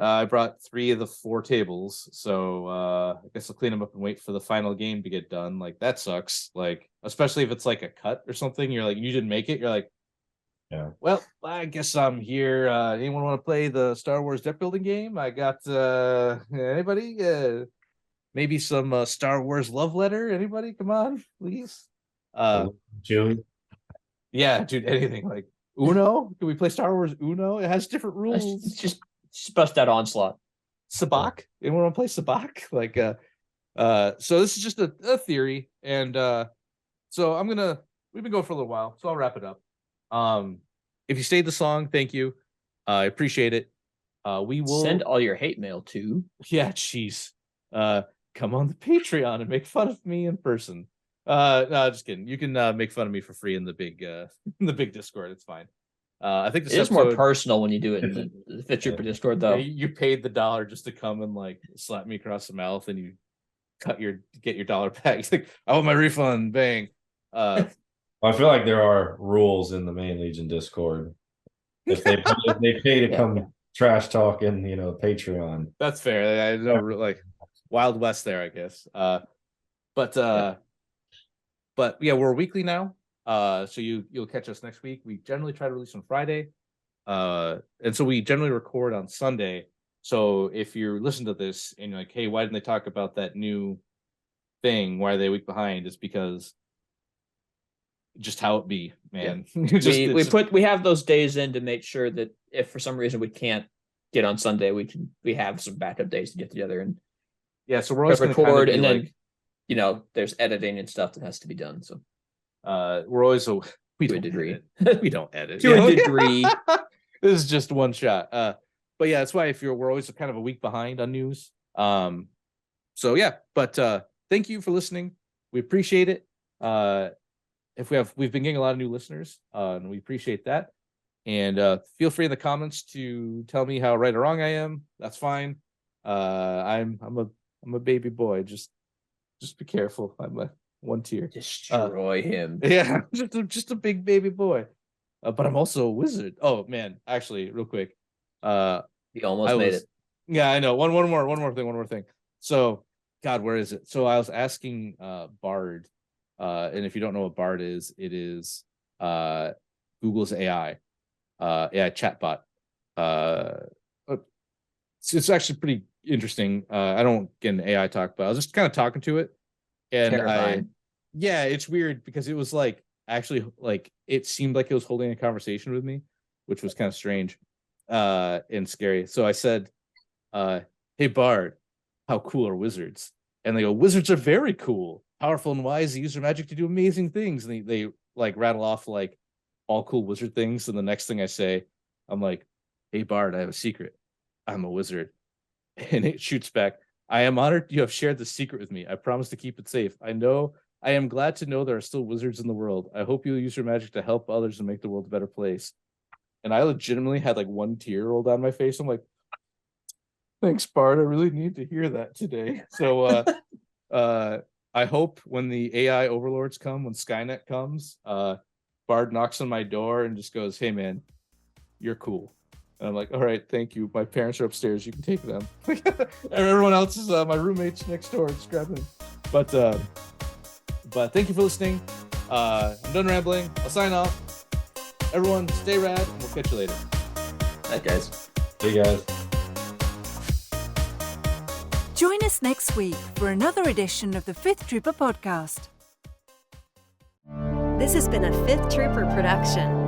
I brought 3 of the 4 tables, so I guess I'll clean them up and wait for the final game to get done. Like, that sucks. Like, especially if it's like a cut or something, you're like, you didn't make it. You're like, Yeah. well, I guess I'm here. Anyone want to play the Star Wars deck building game? I got anybody? Maybe some Star Wars love letter. Anybody? Come on, please. Julie. Yeah, dude. Anything like Uno? Can we play Star Wars Uno? It has different rules. Just bust that onslaught. Sabak? Anyone want to play Sabak? Like, so this is just a theory, and so we've been going for a little while, so I'll wrap it up. If you stayed the song, thank you. I appreciate it. We will Send all your hate mail to. Yeah, jeez. Come on the Patreon and make fun of me in person. No, just kidding. You can make fun of me for free in the big Discord. It's fine. I think this It is more personal when you do it in the Fifth Trooper Discord, though. You paid the $1 just to come and like slap me across the mouth, and you get your $1 back. It's like, I want my refund. Bang. I feel like there are rules in the main Legion Discord. If they pay to come trash talk in, Patreon. That's fair. I know, like Wild West there, I guess. But yeah, we're weekly now. So you'll catch us next week. We generally try to release on Friday. And so we generally record on Sunday. So if you listen to this and you're like, hey, why didn't they talk about that new thing? Why are they a week behind? It's because just how it be, man. Yeah. We have those days in to make sure that if for some reason we can't get on Sunday, we have some backup days to get together and so we're always record, and then there's editing and stuff that has to be done. So we're always we to a don't degree. edit. We don't edit To a degree. This is just one shot. But yeah, that's why we're always kind of a week behind on news. So yeah, but thank you for listening. We appreciate it. We've been getting a lot of new listeners, and we appreciate that. And feel free in the comments to tell me how right or wrong I am. That's fine. I'm a baby boy. Just be careful. I'm a one tier. Destroy him. Yeah, just a big baby boy. but I'm also a wizard. Oh man, actually, real quick, You almost I made was, it. yeah, I know. One more thing. So, God, where is it? So I was asking Bard, and if you don't know what Bard is, it is Google's AI chatbot. It's actually pretty interesting. I don't get an AI talk, but I was just kind of talking to it, and Terrifying. yeah, it's weird because it was like actually like it seemed like it was holding a conversation with me, which was kind of strange and scary. So I said, hey Bard, how cool are wizards? And they go, wizards are very cool, powerful and wise. They use their magic to do amazing things. And they like rattle off like all cool wizard things. And the next thing I say, I'm like, hey Bard, I have a secret. I'm a wizard. And it shoots back, I am honored you have shared the secret with me. I promise to keep it safe. I am glad to know there are still wizards in the world. I hope you'll use your magic to help others and make the world a better place. And I legitimately had like one tear roll down my face. I'm like, thanks, Bard. I really need to hear that today. So I hope when the AI overlords come, when Skynet comes, Bard knocks on my door and just goes, hey man, you're cool. And I'm like, all right, thank you. My parents are upstairs. You can take them. Everyone else is my roommates next door. Just grab them. But thank you for listening. I'm done rambling. I'll sign off. Everyone, stay rad, and we'll catch you later. That guys. Hey guys. Join us next week for another edition of the Fifth Trooper podcast. This has been a Fifth Trooper production.